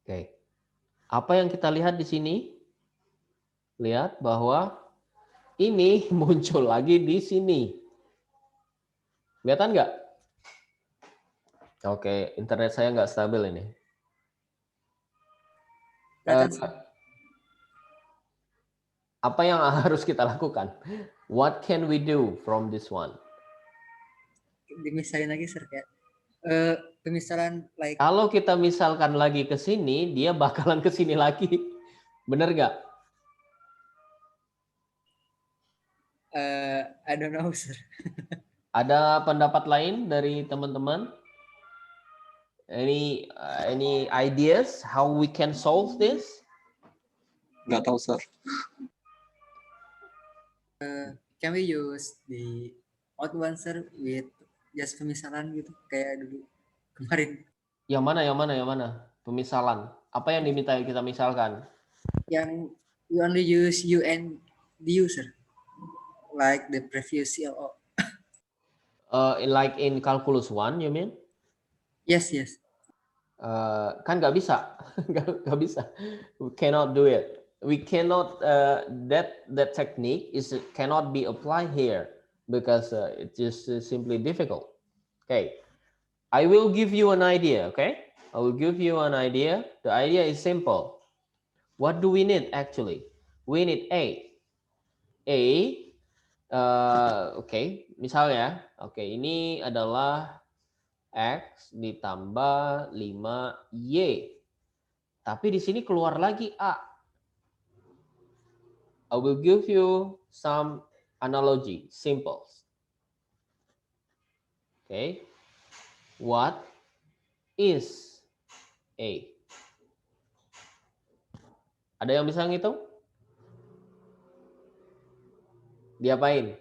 Okay, apa yang kita lihat di sini? Lihat bahwa ini muncul lagi di sini. Kelihatan nggak? Oke, internet saya nggak stabil ini. Apa yang harus kita lakukan? What can we do from this one? Dimisahin lagi, Sir. Kayak Pemisalan like Kalau kita misalkan lagi ke sini, dia bakalan ke sini lagi. Bener nggak? I don't know, sir. Ada pendapat lain dari teman-teman? Any ideas how we can solve this? Nggak tahu, sir. Can we use the odd one, sir, with just pemisalan gitu kayak dulu kemarin Yang mana? Pemisalan. Apa yang diminta kita misalkan? yang we only use U and DU, sir, like the previous CLO. Like in calculus 1, you mean? Yes. Kan nggak bisa, nggak bisa. We cannot do it. We cannot. That technique cannot be applied here because it's just simply difficult. Okay, I will give you an idea. Okay, I will give you an idea. The idea is simple. What do we need actually? We need A. Oke, misalnya, ini adalah X ditambah 5Y. Tapi di sini keluar lagi A. I will give you some analogy, simple. Okay. What is A? Ada yang bisa ngitung? Diapain?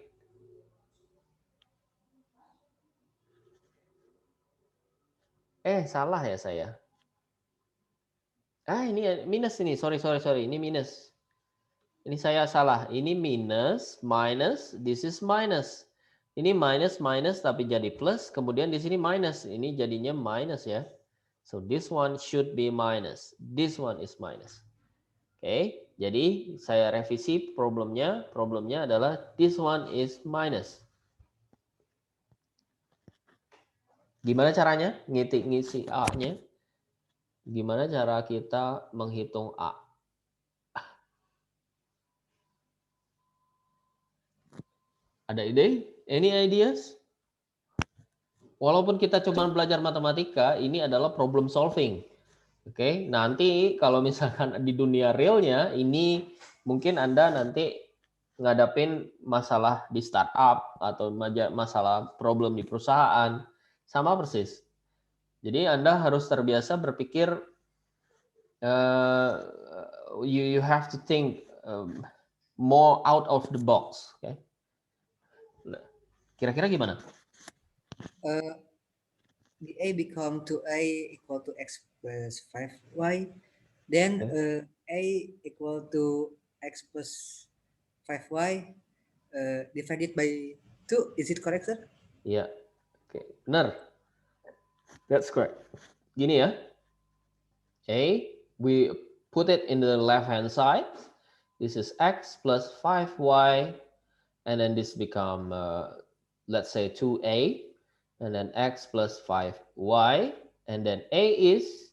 Salah ya saya. Ini minus ini. Sorry. Ini minus. Ini saya salah. Ini minus, this is minus. Ini minus tapi jadi plus, kemudian di sini minus. Ini jadinya minus ya. So this one should be minus. This one is minus. Oke, jadi saya revisi problemnya. Problemnya adalah this one is minus. Gimana caranya ngisi A-nya? Gimana cara kita menghitung A? Ada ide? Any ideas? Walaupun kita cuma belajar matematika, ini adalah problem solving. Oke, nanti kalau misalkan di dunia realnya, ini mungkin Anda nanti ngadapin masalah di startup atau masalah problem di perusahaan, sama persis. Jadi Anda harus terbiasa berpikir, you have to think more out of the box. Okay? Kira-kira gimana? The A become to A equal to X plus 5Y. Then A equal to X plus 5Y divided by 2. Is it correct, sir? Iya. Oke, benar. That's correct. Gini ya. A, we put it in the left hand side. This is X plus 5Y. And then this become, let's say 2A. And then X plus 5Y. And then A is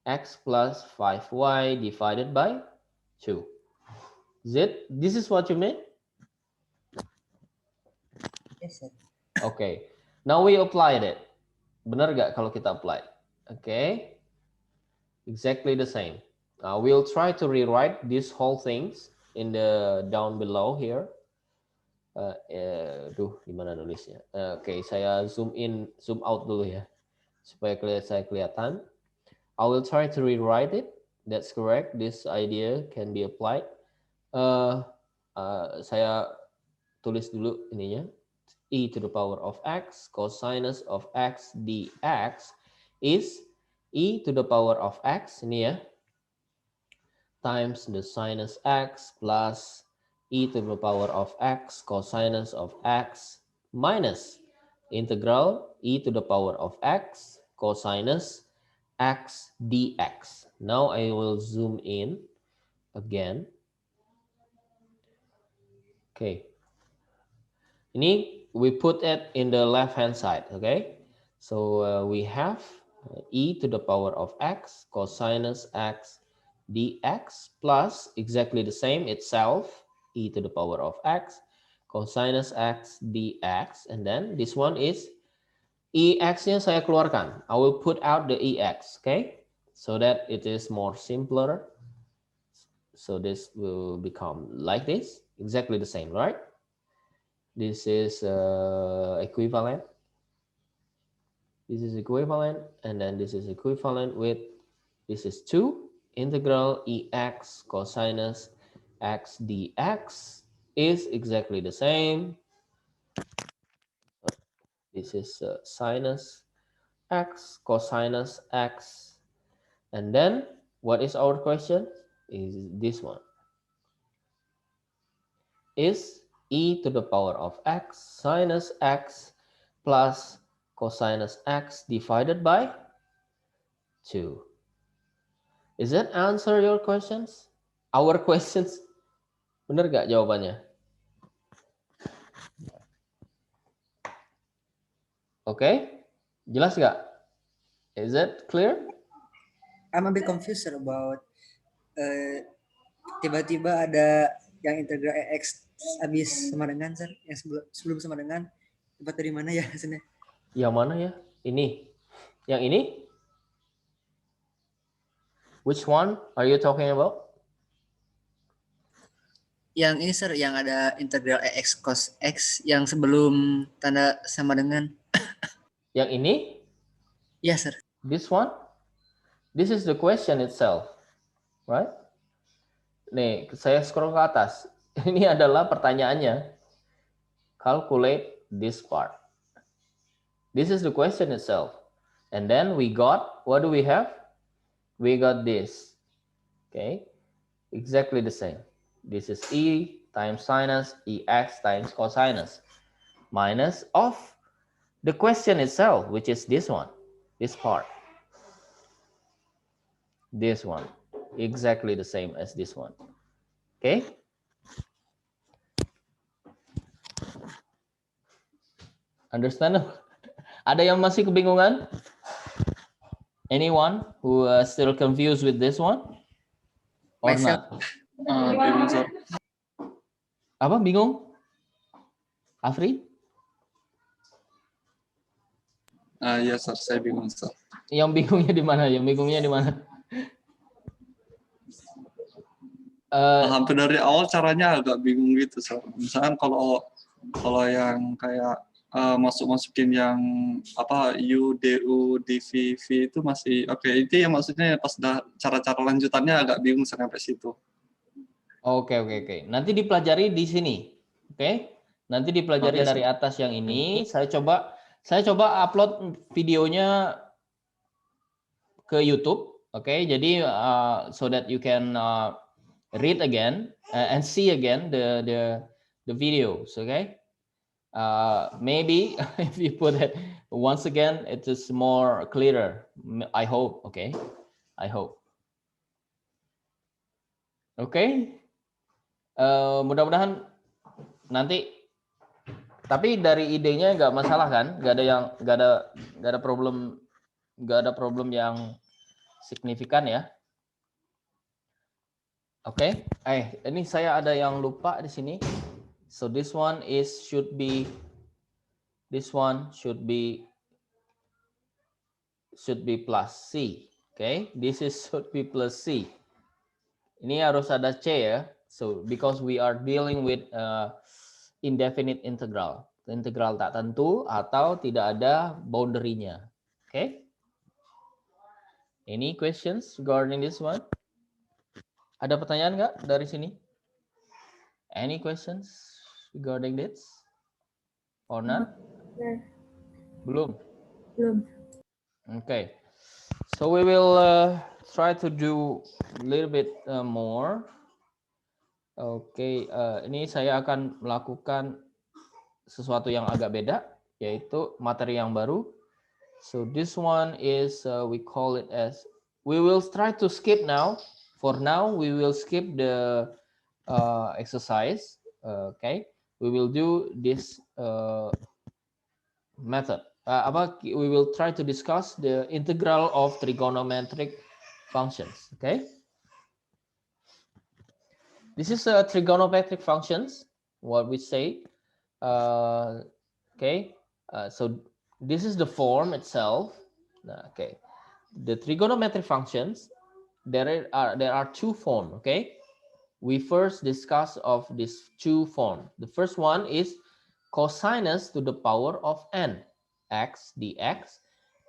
X plus 5Y divided by 2. This is what you mean? Yes, sir. Okay. Now we applied it. Benar nggak kalau kita apply? Okay. Exactly the same. We'll try to rewrite these whole things in the down below here. Gimana nulisnya? Oke, saya zoom in, zoom out dulu ya, supaya saya kelihatan. I will try to rewrite it. That's correct. This idea can be applied. Saya tulis dulu ininya. E to the power of X cosinus of X dx is E to the power of X, ini ya, times the sinus X plus E to the power of X cosinus of X minus integral E to the power of X cosinus X dx. Now I will zoom in again. Okay. Ini we put it in the left hand side, okay? So we have E to the power of X cosinus X dx plus exactly the same itself, E to the power of X cosinus X dx, and then this one is EX-nya saya keluarkan. I will put out the EX, okay? So that it is more simpler. So this will become like this, exactly the same, right? This is equivalent. This is equivalent, and then this is equivalent with, this is 2 integral EX cosinus X dx is exactly the same. This is sinus X cosinus X. And then what is our question? Is this one. Is e to the power of x sinus x plus cosinus x divided by 2. Is that answer your questions? Our questions? Bener gak jawabannya? Oke, jelas gak? Is that clear? I'm a bit confused sir, about tiba-tiba ada yang integral EX habis sama dengan sir, yang sebelum sama dengan, dapat dari mana ya hasilnya? Yang mana ya? Ini. Yang ini? Which one are you talking about? Yang ini sir, yang ada integral EX cos X yang sebelum tanda sama dengan. Yang ini? Ya sir. This one? This is the question itself, right? Nih, saya scroll ke atas. Ini adalah pertanyaannya. Calculate this part. This is the question itself. And then we got, what do we have? We got this. Okay, exactly the same. This is E times sinus, EX times cosinus, minus of the question itself, which is this one, this part. This one, exactly the same as this one. Okay. Understand? Ada yang masih kebingungan? Anyone who still confused with this one? Or Myself. not? Bingung, sir. Apa bingung? Afri? Iya, sir. Saya bingung, sir. Yang bingungnya di mana? Yang bingungnya di mana? Hampir dari awal caranya agak bingung gitu, sir. Misalkan kalau yang kayak masukin yang apa U, DU, DV, V itu masih oke. Itu yang maksudnya pas cara-cara lanjutannya agak bingung sampai situ. Oke. Nanti dipelajari di sini. Oke. Nanti dipelajari Oke, dari atas yang ini. Saya coba upload videonya ke YouTube. Oke. Jadi so that you can read again and see again the videos. Okay. Maybe if you put it once again, it is more clearer. I hope. Okay. I hope. Oke. Mudah-mudahan nanti, tapi dari idenya nggak masalah kan? Nggak ada problem yang signifikan ya. Oke. Ini saya ada yang lupa di sini. So this one should be plus C. Okay, this should be plus C. Ini harus ada C ya. So because we are dealing with indefinite integral, integral tak tentu atau tidak ada boundary-nya. Okay. Any questions regarding this one? Ada pertanyaan nggak dari sini? Any questions regarding this? Or not? Belum. Okay. So we will try to do a little bit more. Oke, ini saya akan melakukan sesuatu yang agak beda, yaitu materi yang baru. So this one is we call it as, we will try to skip now. For now, we will skip the exercise. Okay, we will do this method. We will try to discuss the integral of trigonometric functions. Okay. This is a trigonometric functions, what we say. Okay. So this is the form itself. Okay, the trigonometric functions, there are two forms. Okay, we first discuss of these two forms. The first one is cosinus to the power of n x dx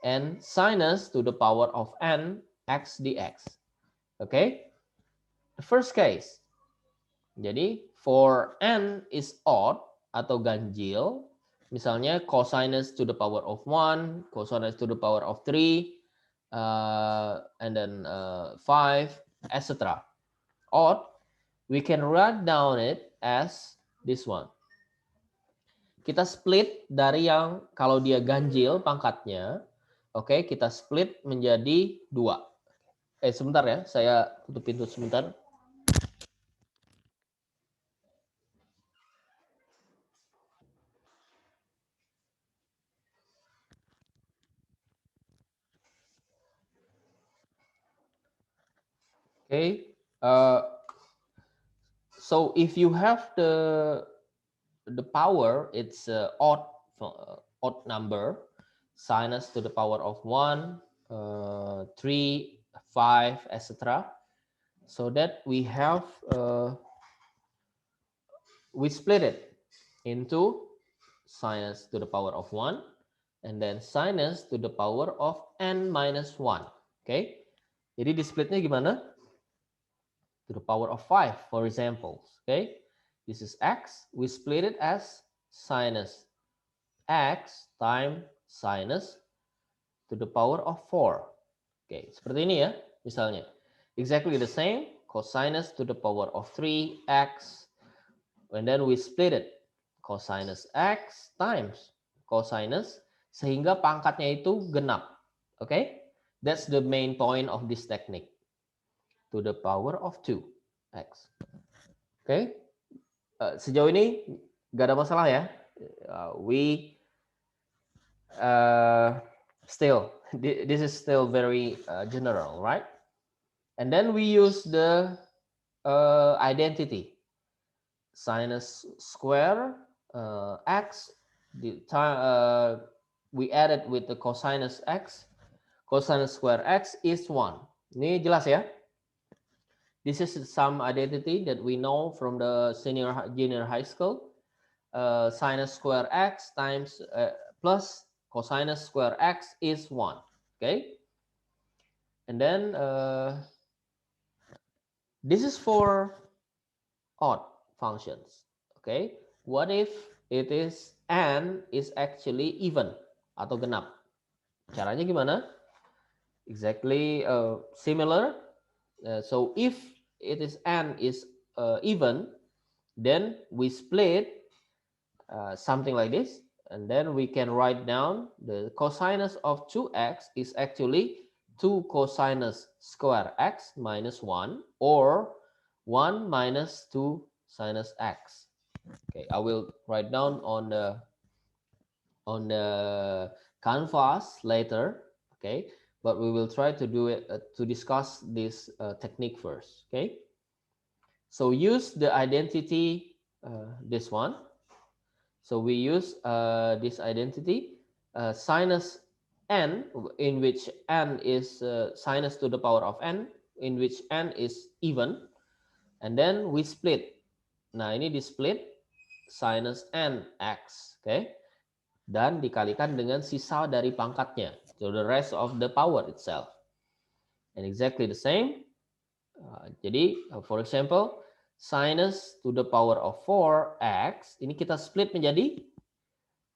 and sinus to the power of n x dx. Okay, the first case. Jadi for n is odd atau ganjil, misalnya cosinus to the power of 1, cosinus to the power of 3, and then 5, etc. Odd, we can write down it as this one. Kita split dari yang kalau dia ganjil pangkatnya, oke, kita split menjadi 2. Sebentar ya, saya tutup pintu sebentar. Okay, so if you have the power, it's odd number, sinus to the power of 1, 3, 5, etc. So that we have we split it into sinus to the power of 1 and then sinus to the power of n minus 1. Okay, jadi di splitnya gimana? To the power of 5, for example. Okay, this is x. We split it as sinus x times sinus to the power of 4. Okay, seperti ini ya, misalnya. Exactly the same, cosinus to the power of 3x, and then we split it, cosinus x times cosinus, sehingga pangkatnya itu genap. Okay, that's the main point of this technique. To the power of 2x. Oke, sejauh ini gak ada masalah ya. We still, this is still very general, right? And then we use the identity. Sinus square x, we add it with the cosinus x. Cosinus square x is 1. Ini jelas ya? This is some identity that we know from the junior high school. Sinus square x times plus cosinus square x is 1. Okay. And then this is for odd functions. Okay. What if it is n is actually even atau genap? Caranya gimana? Exactly similar. So if it is n is even, then we split something like this, and then we can write down the cosinus of 2x is actually 2 cosinus square x minus 1, or 1 minus 2 sinus x. Okay, I will write down on the canvas later. Okay, but we will try to do it to discuss this technique first. Okay, so use the identity, this one. So we use this identity, sinus n, in which n is sinus to the power of n, in which n is even, and then we split. Nah, ini di split sinus n x. Okay, dan dikalikan dengan sisa dari pangkatnya, so the rest of the power itself. And exactly the same. Jadi for example, sinus to the power of 4x, ini kita split menjadi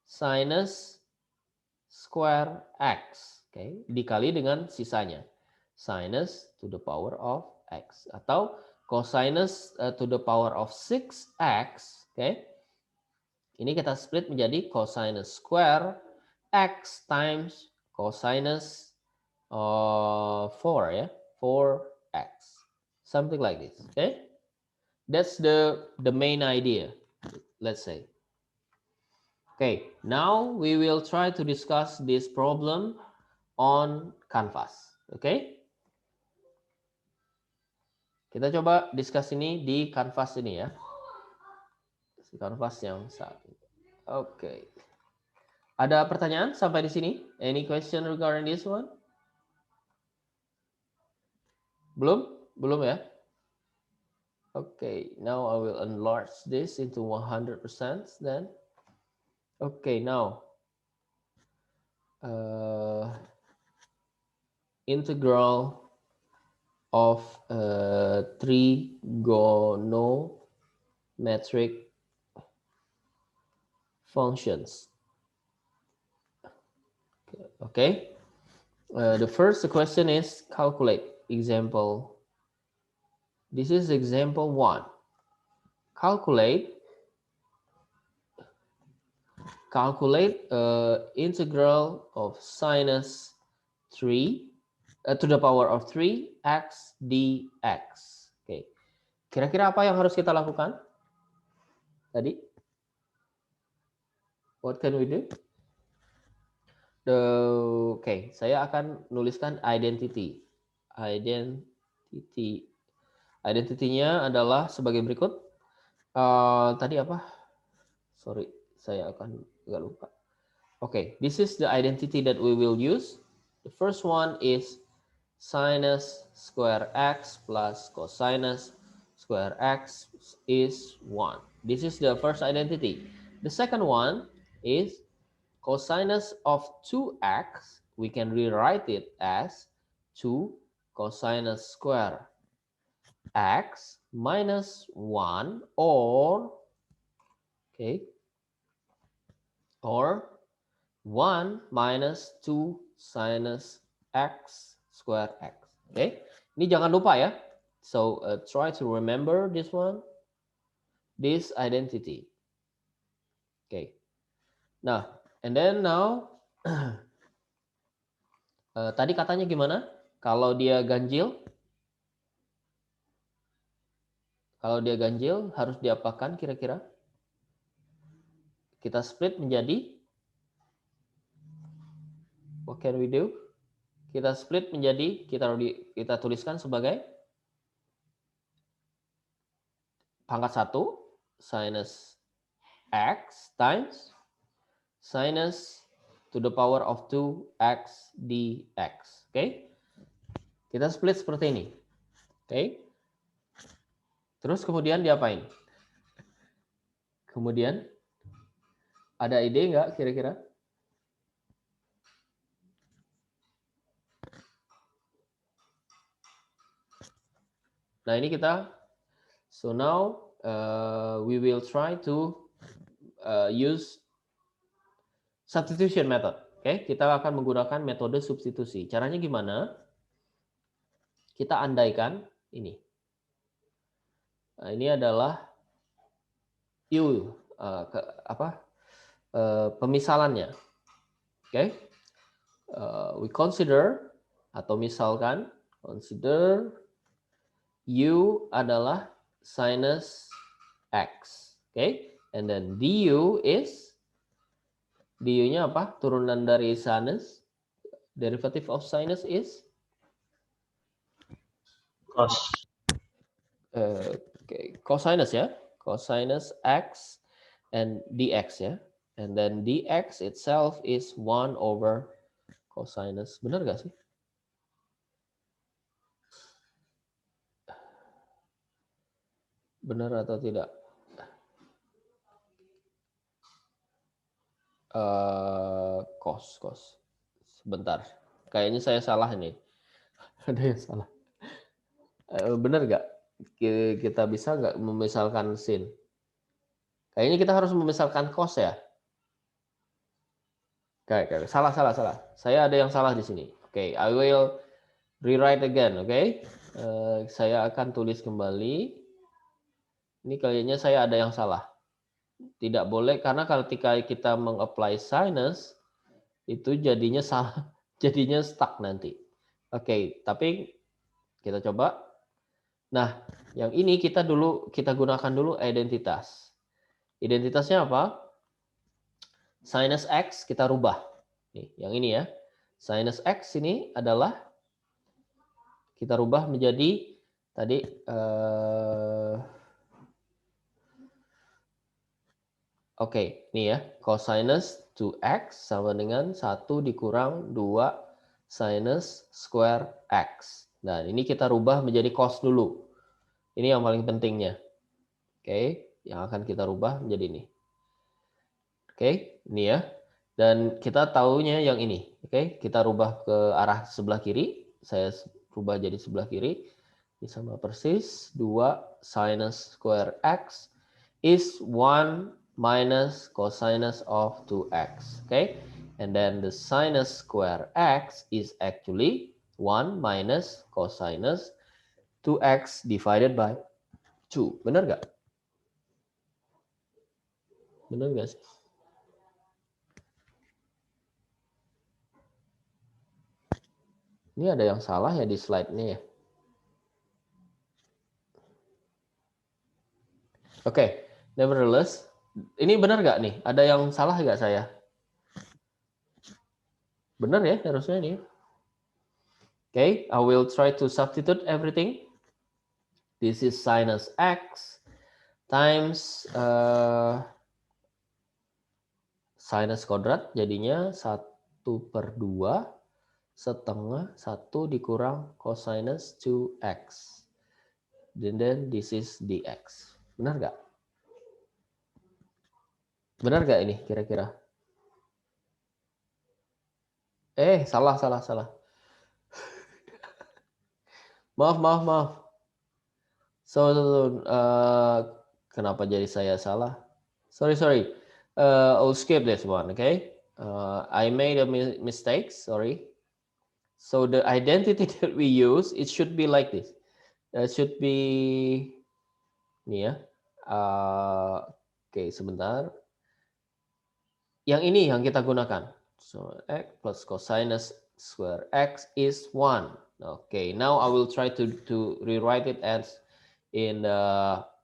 sinus square x. Okay, dikali dengan sisanya, sinus to the power of x, atau cosinus to the power of 6x. Okay, ini kita split menjadi cosinus square x times cosinus 4 ya, 4x, something like this. Okay, that's the main idea, let's say. Okay, now we will try to discuss this problem on canvas. Okay, kita coba discuss ini di canvas ini ya, di canvas yang saat ini. Okay. Ada pertanyaan sampai di sini? Any question regarding this one? Belum? Belum ya? Okay, now I will enlarge this into 100% then. Okay, now integral of trigonometric functions. Okay, the first question is calculate example. This is example 1. Calculate integral of sinus 3 to the power of 3x dx. Oke. Kira-kira apa yang harus kita lakukan? Tadi? What can we do? Oke, saya akan nuliskan identity. Identity-nya adalah sebagai berikut. Tadi apa? Sorry, saya akan agak lupa. Okay, this is the identity that we will use. The first one is sinus square x plus cosinus square x is 1. This is the first identity. The second one is cosinus of 2x. We can rewrite it as 2 cosinus square x minus 1 or 1 minus 2 sinus x square x. Okay, ini jangan lupa ya. So try to remember this one, this identity. Okay, nah, and then now tadi katanya gimana? Kalau dia ganjil, harus diapakan kira-kira? Kita split menjadi, what can we do? Kita split menjadi, kita tuliskan sebagai pangkat 1 sinus x times sinus to the power of 2x dx. Oke? Kita split seperti ini. Oke? Terus kemudian diapain? Kemudian ada ide nggak kira-kira? Nah, ini kita, so now we will try to use substitution method. Oke, kita akan menggunakan metode substitusi. Caranya gimana? Kita andaikan ini. Nah, ini adalah U, pemisalannya. Oke, we consider atau misalkan consider U adalah sinus X. Okay, and then du is, du-nya apa? Turunan dari sinus. Derivative of sinus is Cos. Cosinus ya. Cosinus X and dx ya. And then dx itself is 1 over cosinus. Benar gak sih? Benar atau tidak? Cos. Sebentar. Kayaknya saya salah ini. Ada yang salah. Benar nggak? Kita bisa nggak memisalkan sin? Kayaknya kita harus memisalkan cos ya. Oke. Salah. Saya ada yang salah di sini. Oke, I will rewrite again. Oke, saya akan tulis kembali. Ini kayaknya saya ada yang salah. Tidak boleh, karena ketika kita mengapply sinus itu jadinya salah, jadinya stuck nanti. Oke, tapi kita coba. Nah, yang ini kita gunakan dulu identitas. Identitasnya apa? Sinus X kita rubah. Nih, yang ini ya. Sinus X ini adalah kita rubah menjadi tadi oke, ini ya, cosinus 2x sama dengan 1 dikurang 2 sinus square x. Nah, ini kita rubah menjadi cos dulu. Ini yang paling pentingnya. Oke, yang akan kita rubah menjadi ini. Oke, ini ya. Dan kita taunya yang ini. Oke, kita rubah ke arah sebelah kiri. Saya rubah jadi sebelah kiri. Ini sama persis 2 sinus square x is 1 minus cosinus of 2x. Okay, and then the sinus square x is actually 1 minus cosinus 2x divided by 2. Benar nggak? Benar nggak sih? Ini ada yang salah ya di slide-nya ya. Oke, nevertheless, ini benar nggak nih? Ada yang salah nggak saya? Benar ya, harusnya ini. Okay, I will try to substitute everything. This is sinus x times sinus kuadrat, jadinya 1/2 setengah 1 dikurang cosinus 2x. And then this is dx. Benar nggak? Benar nggak ini kira-kira? Salah. Maaf. So, kenapa jadi saya salah? Sorry. I'll skip this one, okay? I made a mistake, sorry. So the identity that we use, it should be like this. It should be, ini ya. Oke, sebentar. Yang ini yang kita gunakan. So x plus cosinus square x is 1. Okay, now I will try to rewrite it as in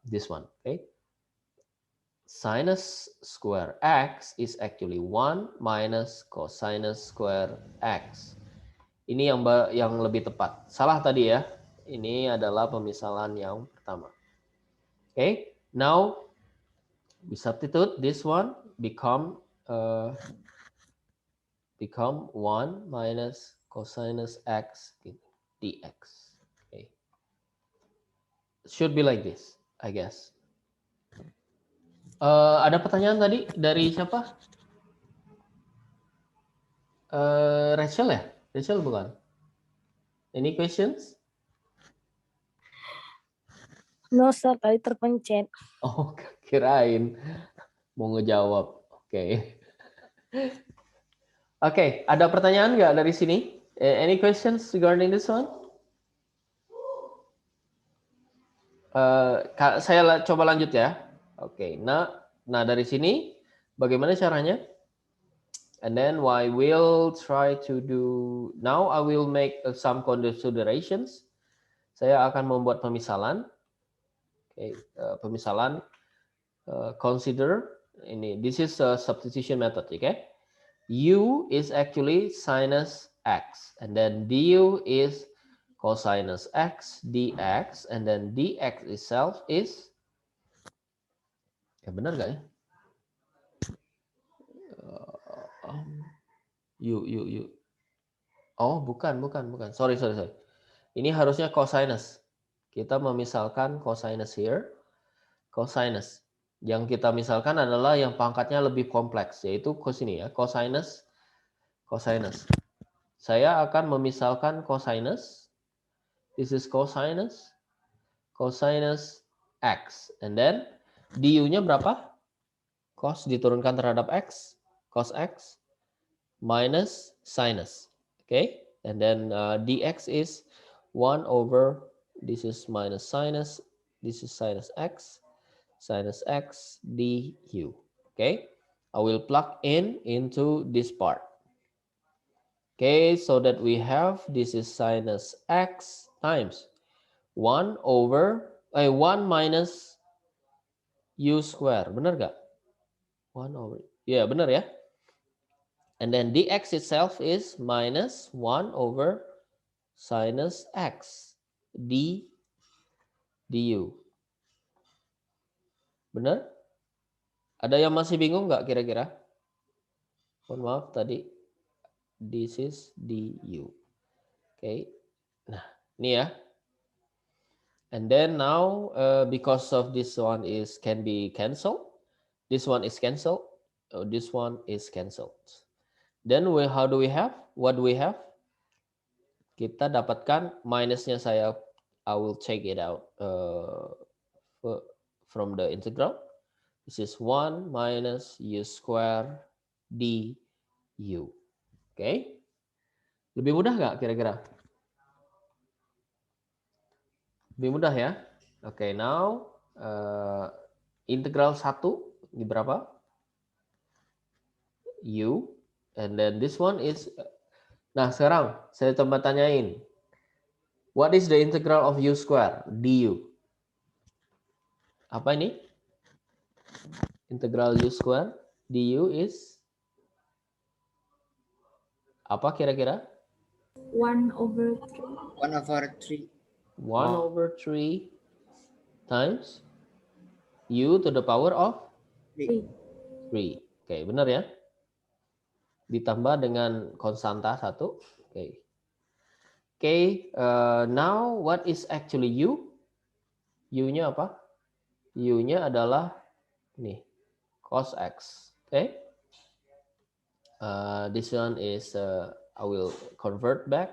this one. Okay, sinus square x is actually 1 minus cosinus square x. Ini yang lebih tepat. Salah tadi ya. Ini adalah pemisalan yang pertama. Okay, now we substitute this one become 1 minus cosinus x dx. Okay. It should be like this, I guess. Ada pertanyaan tadi dari siapa? Rachel ya? Rachel bukan? Any questions? No, sir, tadi terpencet. Oh, kirain mau ngejawab. Oke. Oke, ada pertanyaan nggak dari sini? Any questions regarding this one? Saya coba lanjut ya. Oke, nah dari sini bagaimana caranya? And then I will try to do. Now I will make some considerations. Saya akan membuat pemisalan. Oke, pemisalan. Consider ini. This is a substitution method. Okay. U is actually sinus x, and then du is cosinus x dx, and then dx itself is, benar gak ya? U. Oh, bukan. Sorry. Ini harusnya cosinus. Kita memisalkan cosinus here. Cosinus. Yang kita misalkan adalah yang pangkatnya lebih kompleks, yaitu sini ya, cosinus. Saya akan memisalkan cosinus. This is cosinus x. And then du-nya berapa? Cos diturunkan terhadap x, cos x minus sinus. Okay? And then dx is 1 over, this is minus sinus, this is sinus x du. Okay? I will plug into this part. Okay, so that we have, this is sinus x times 1 minus u square. Benar gak? 1 over. Ya, benar ya. And then dx itself is minus 1 over sinus x du. Benar? Ada yang masih bingung nggak kira-kira? Mohon maaf tadi. This is du. Okay. Nah, ini ya. And then now, because of this one is can be cancelled, this one is cancelled, this one is cancelled. Then how do we have? What do we have? Kita dapatkan minusnya I will take it out from the integral. This is 1 minus u square du. Okay. Lebih mudah nggak kira-kira? Lebih mudah ya? Oke, now integral 1 ini berapa? U. And then this one is... Nah, sekarang saya coba tanyain. What is the integral of u square? Du. Apa ini? Integral u square du is... Apa kira-kira? 1/3. 1/3. 1/3 times u to the power of 3. Oke, benar ya? Ditambah dengan konstanta 1. Oke. Oke, now what is actually u? U-nya apa? U-nya adalah nih, cos x. Oke. This one is I will convert back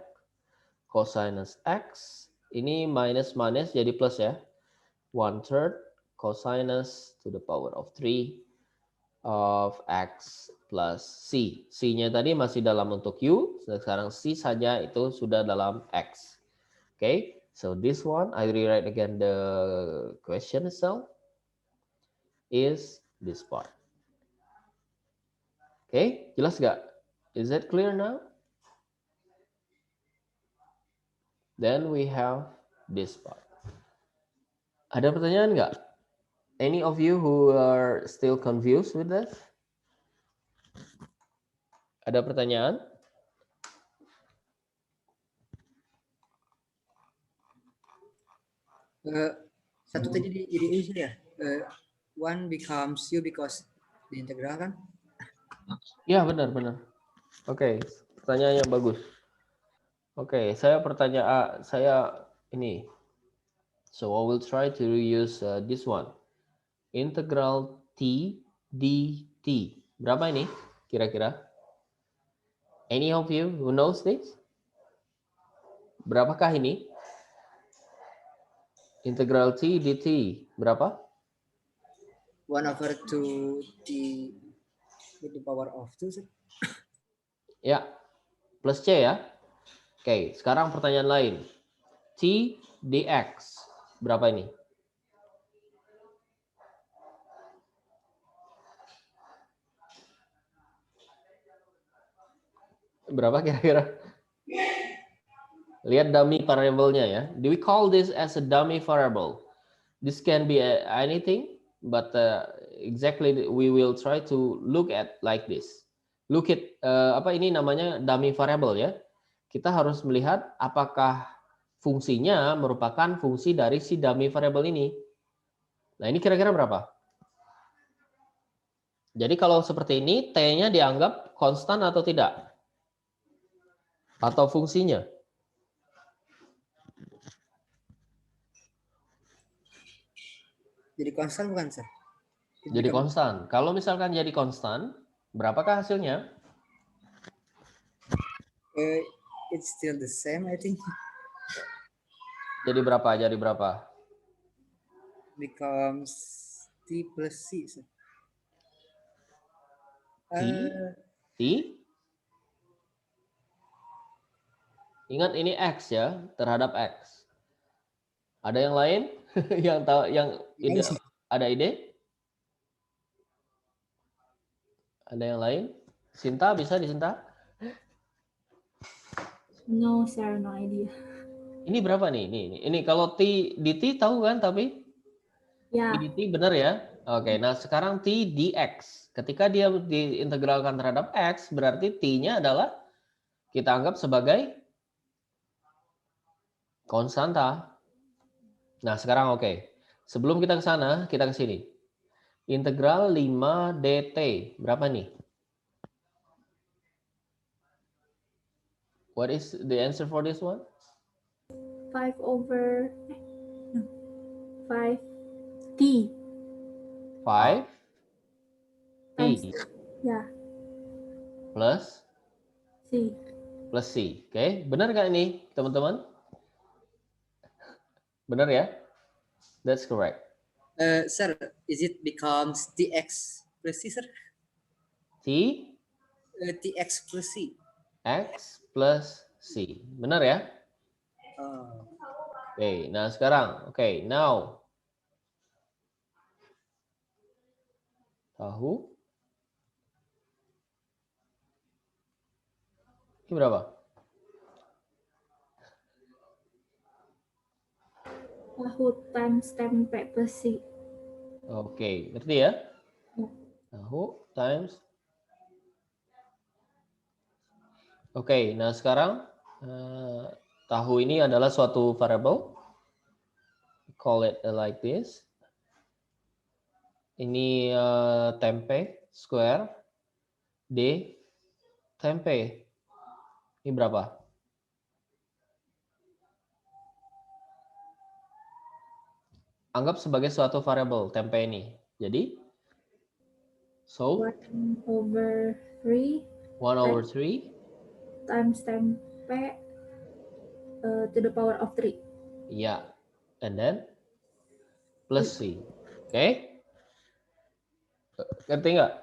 cosinus x. Ini minus jadi plus ya. 1/3 cosinus to the power of 3 of x plus c. C-nya tadi masih dalam bentuk u, sekarang c saja itu sudah dalam x. Okay, so this one I rewrite again the question itself is this part. Okay, jelas nggak? Is that clear now? Then we have this part. Ada pertanyaan nggak? Any of you who are still confused with this? Ada pertanyaan? Satu tadi jadi ini ya. One becomes u because the integral kan? Ya, benar. Oke, pertanyaan yang bagus. Oke, saya ini. So I will try to use this one. Integral t dt. Berapa ini kira-kira? Any of you who knows this? Berapakah ini? Integral t dt. Berapa? 1/2 t with the power of 2. Ya, plus c ya. Oke, sekarang pertanyaan lain. T dx. Berapa ini? Berapa kira-kira? Lihat dummy variable-nya ya. Do we call this as a dummy variable? This can be anything, but exactly we will try to look at like this. Look at apa ini namanya dummy variable ya. Kita harus melihat apakah fungsinya merupakan fungsi dari si dummy variable ini. Nah, ini kira-kira berapa? Jadi kalau seperti ini, t-nya dianggap konstan atau tidak? Atau fungsinya? Jadi konstan bukan, Sir? Jadi konstan. Kalau misalkan jadi konstan, berapakah hasilnya? It's still the same, I think. Jadi berapa? Becomes t plus c. Sir. T? Ingat ini x ya, terhadap x. Ada yang lain yang tahu yang ide? Ada ide? Ada yang lain? Sinta bisa disinta? No, sir, no idea. Ini berapa nih? Ini kalau t dt tahu kan tapi? Ya. T dt benar ya? Oke, nah sekarang t dx. Ketika dia diintegralkan terhadap x, berarti t-nya adalah kita anggap sebagai konstanta. Nah, sekarang oke. Sebelum kita ke sana, kita ke sini. Integral 5 dt. Berapa nih? What is the answer for this one? 5 over 5 T 5 times, T ya, plus C. C. Oke, benar nggak ini teman-teman? Benar ya? That's correct. Sir, is it becomes TX plus C, sir? T TX plus C. X plus C. Benar ya? Oh. Oke, nah sekarang. Oke, now. Tahu. Ini berapa? Tahu times tempe plus C. Oke, ngerti ya? Ya. Tahu times. Oke, nah sekarang tahu ini adalah suatu variable. Call it like this. Ini tempe square D tempe. Ini berapa? Anggap sebagai suatu variable tempe ini. Jadi so 1 over 3 1/3 times tempe to the power of 3. ya, and then plus C. Oke? Ngerti nggak?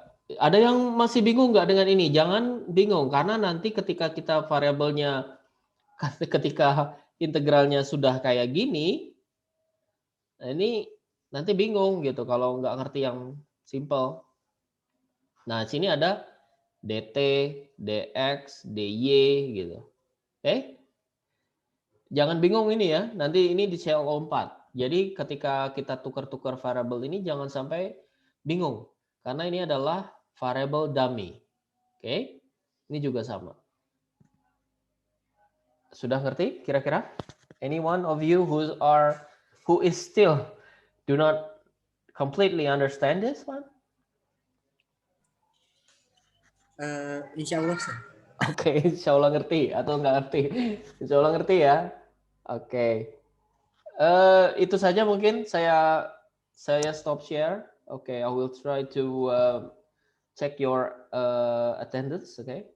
Ada yang masih bingung nggak dengan ini? Jangan bingung karena nanti ketika kita variabelnya ketika integralnya sudah kayak gini, nah ini nanti bingung gitu kalau nggak ngerti yang simple. Nah, sini ada dt, dx, dy gitu. Oke? Jangan bingung ini ya. Nanti ini di CO4. Jadi ketika kita tukar-tukar variabel ini jangan sampai bingung karena ini adalah variable dummy. Oke? Ini juga sama. Sudah ngerti kira-kira? Any one of you who is still do not completely understand this one? Insya Allah, sir. Oke, insya Allah ngerti atau nggak ngerti? Insya Allah ngerti ya. Oke. Itu saja mungkin saya stop share. Oke, I will try to check your attendance. Okay.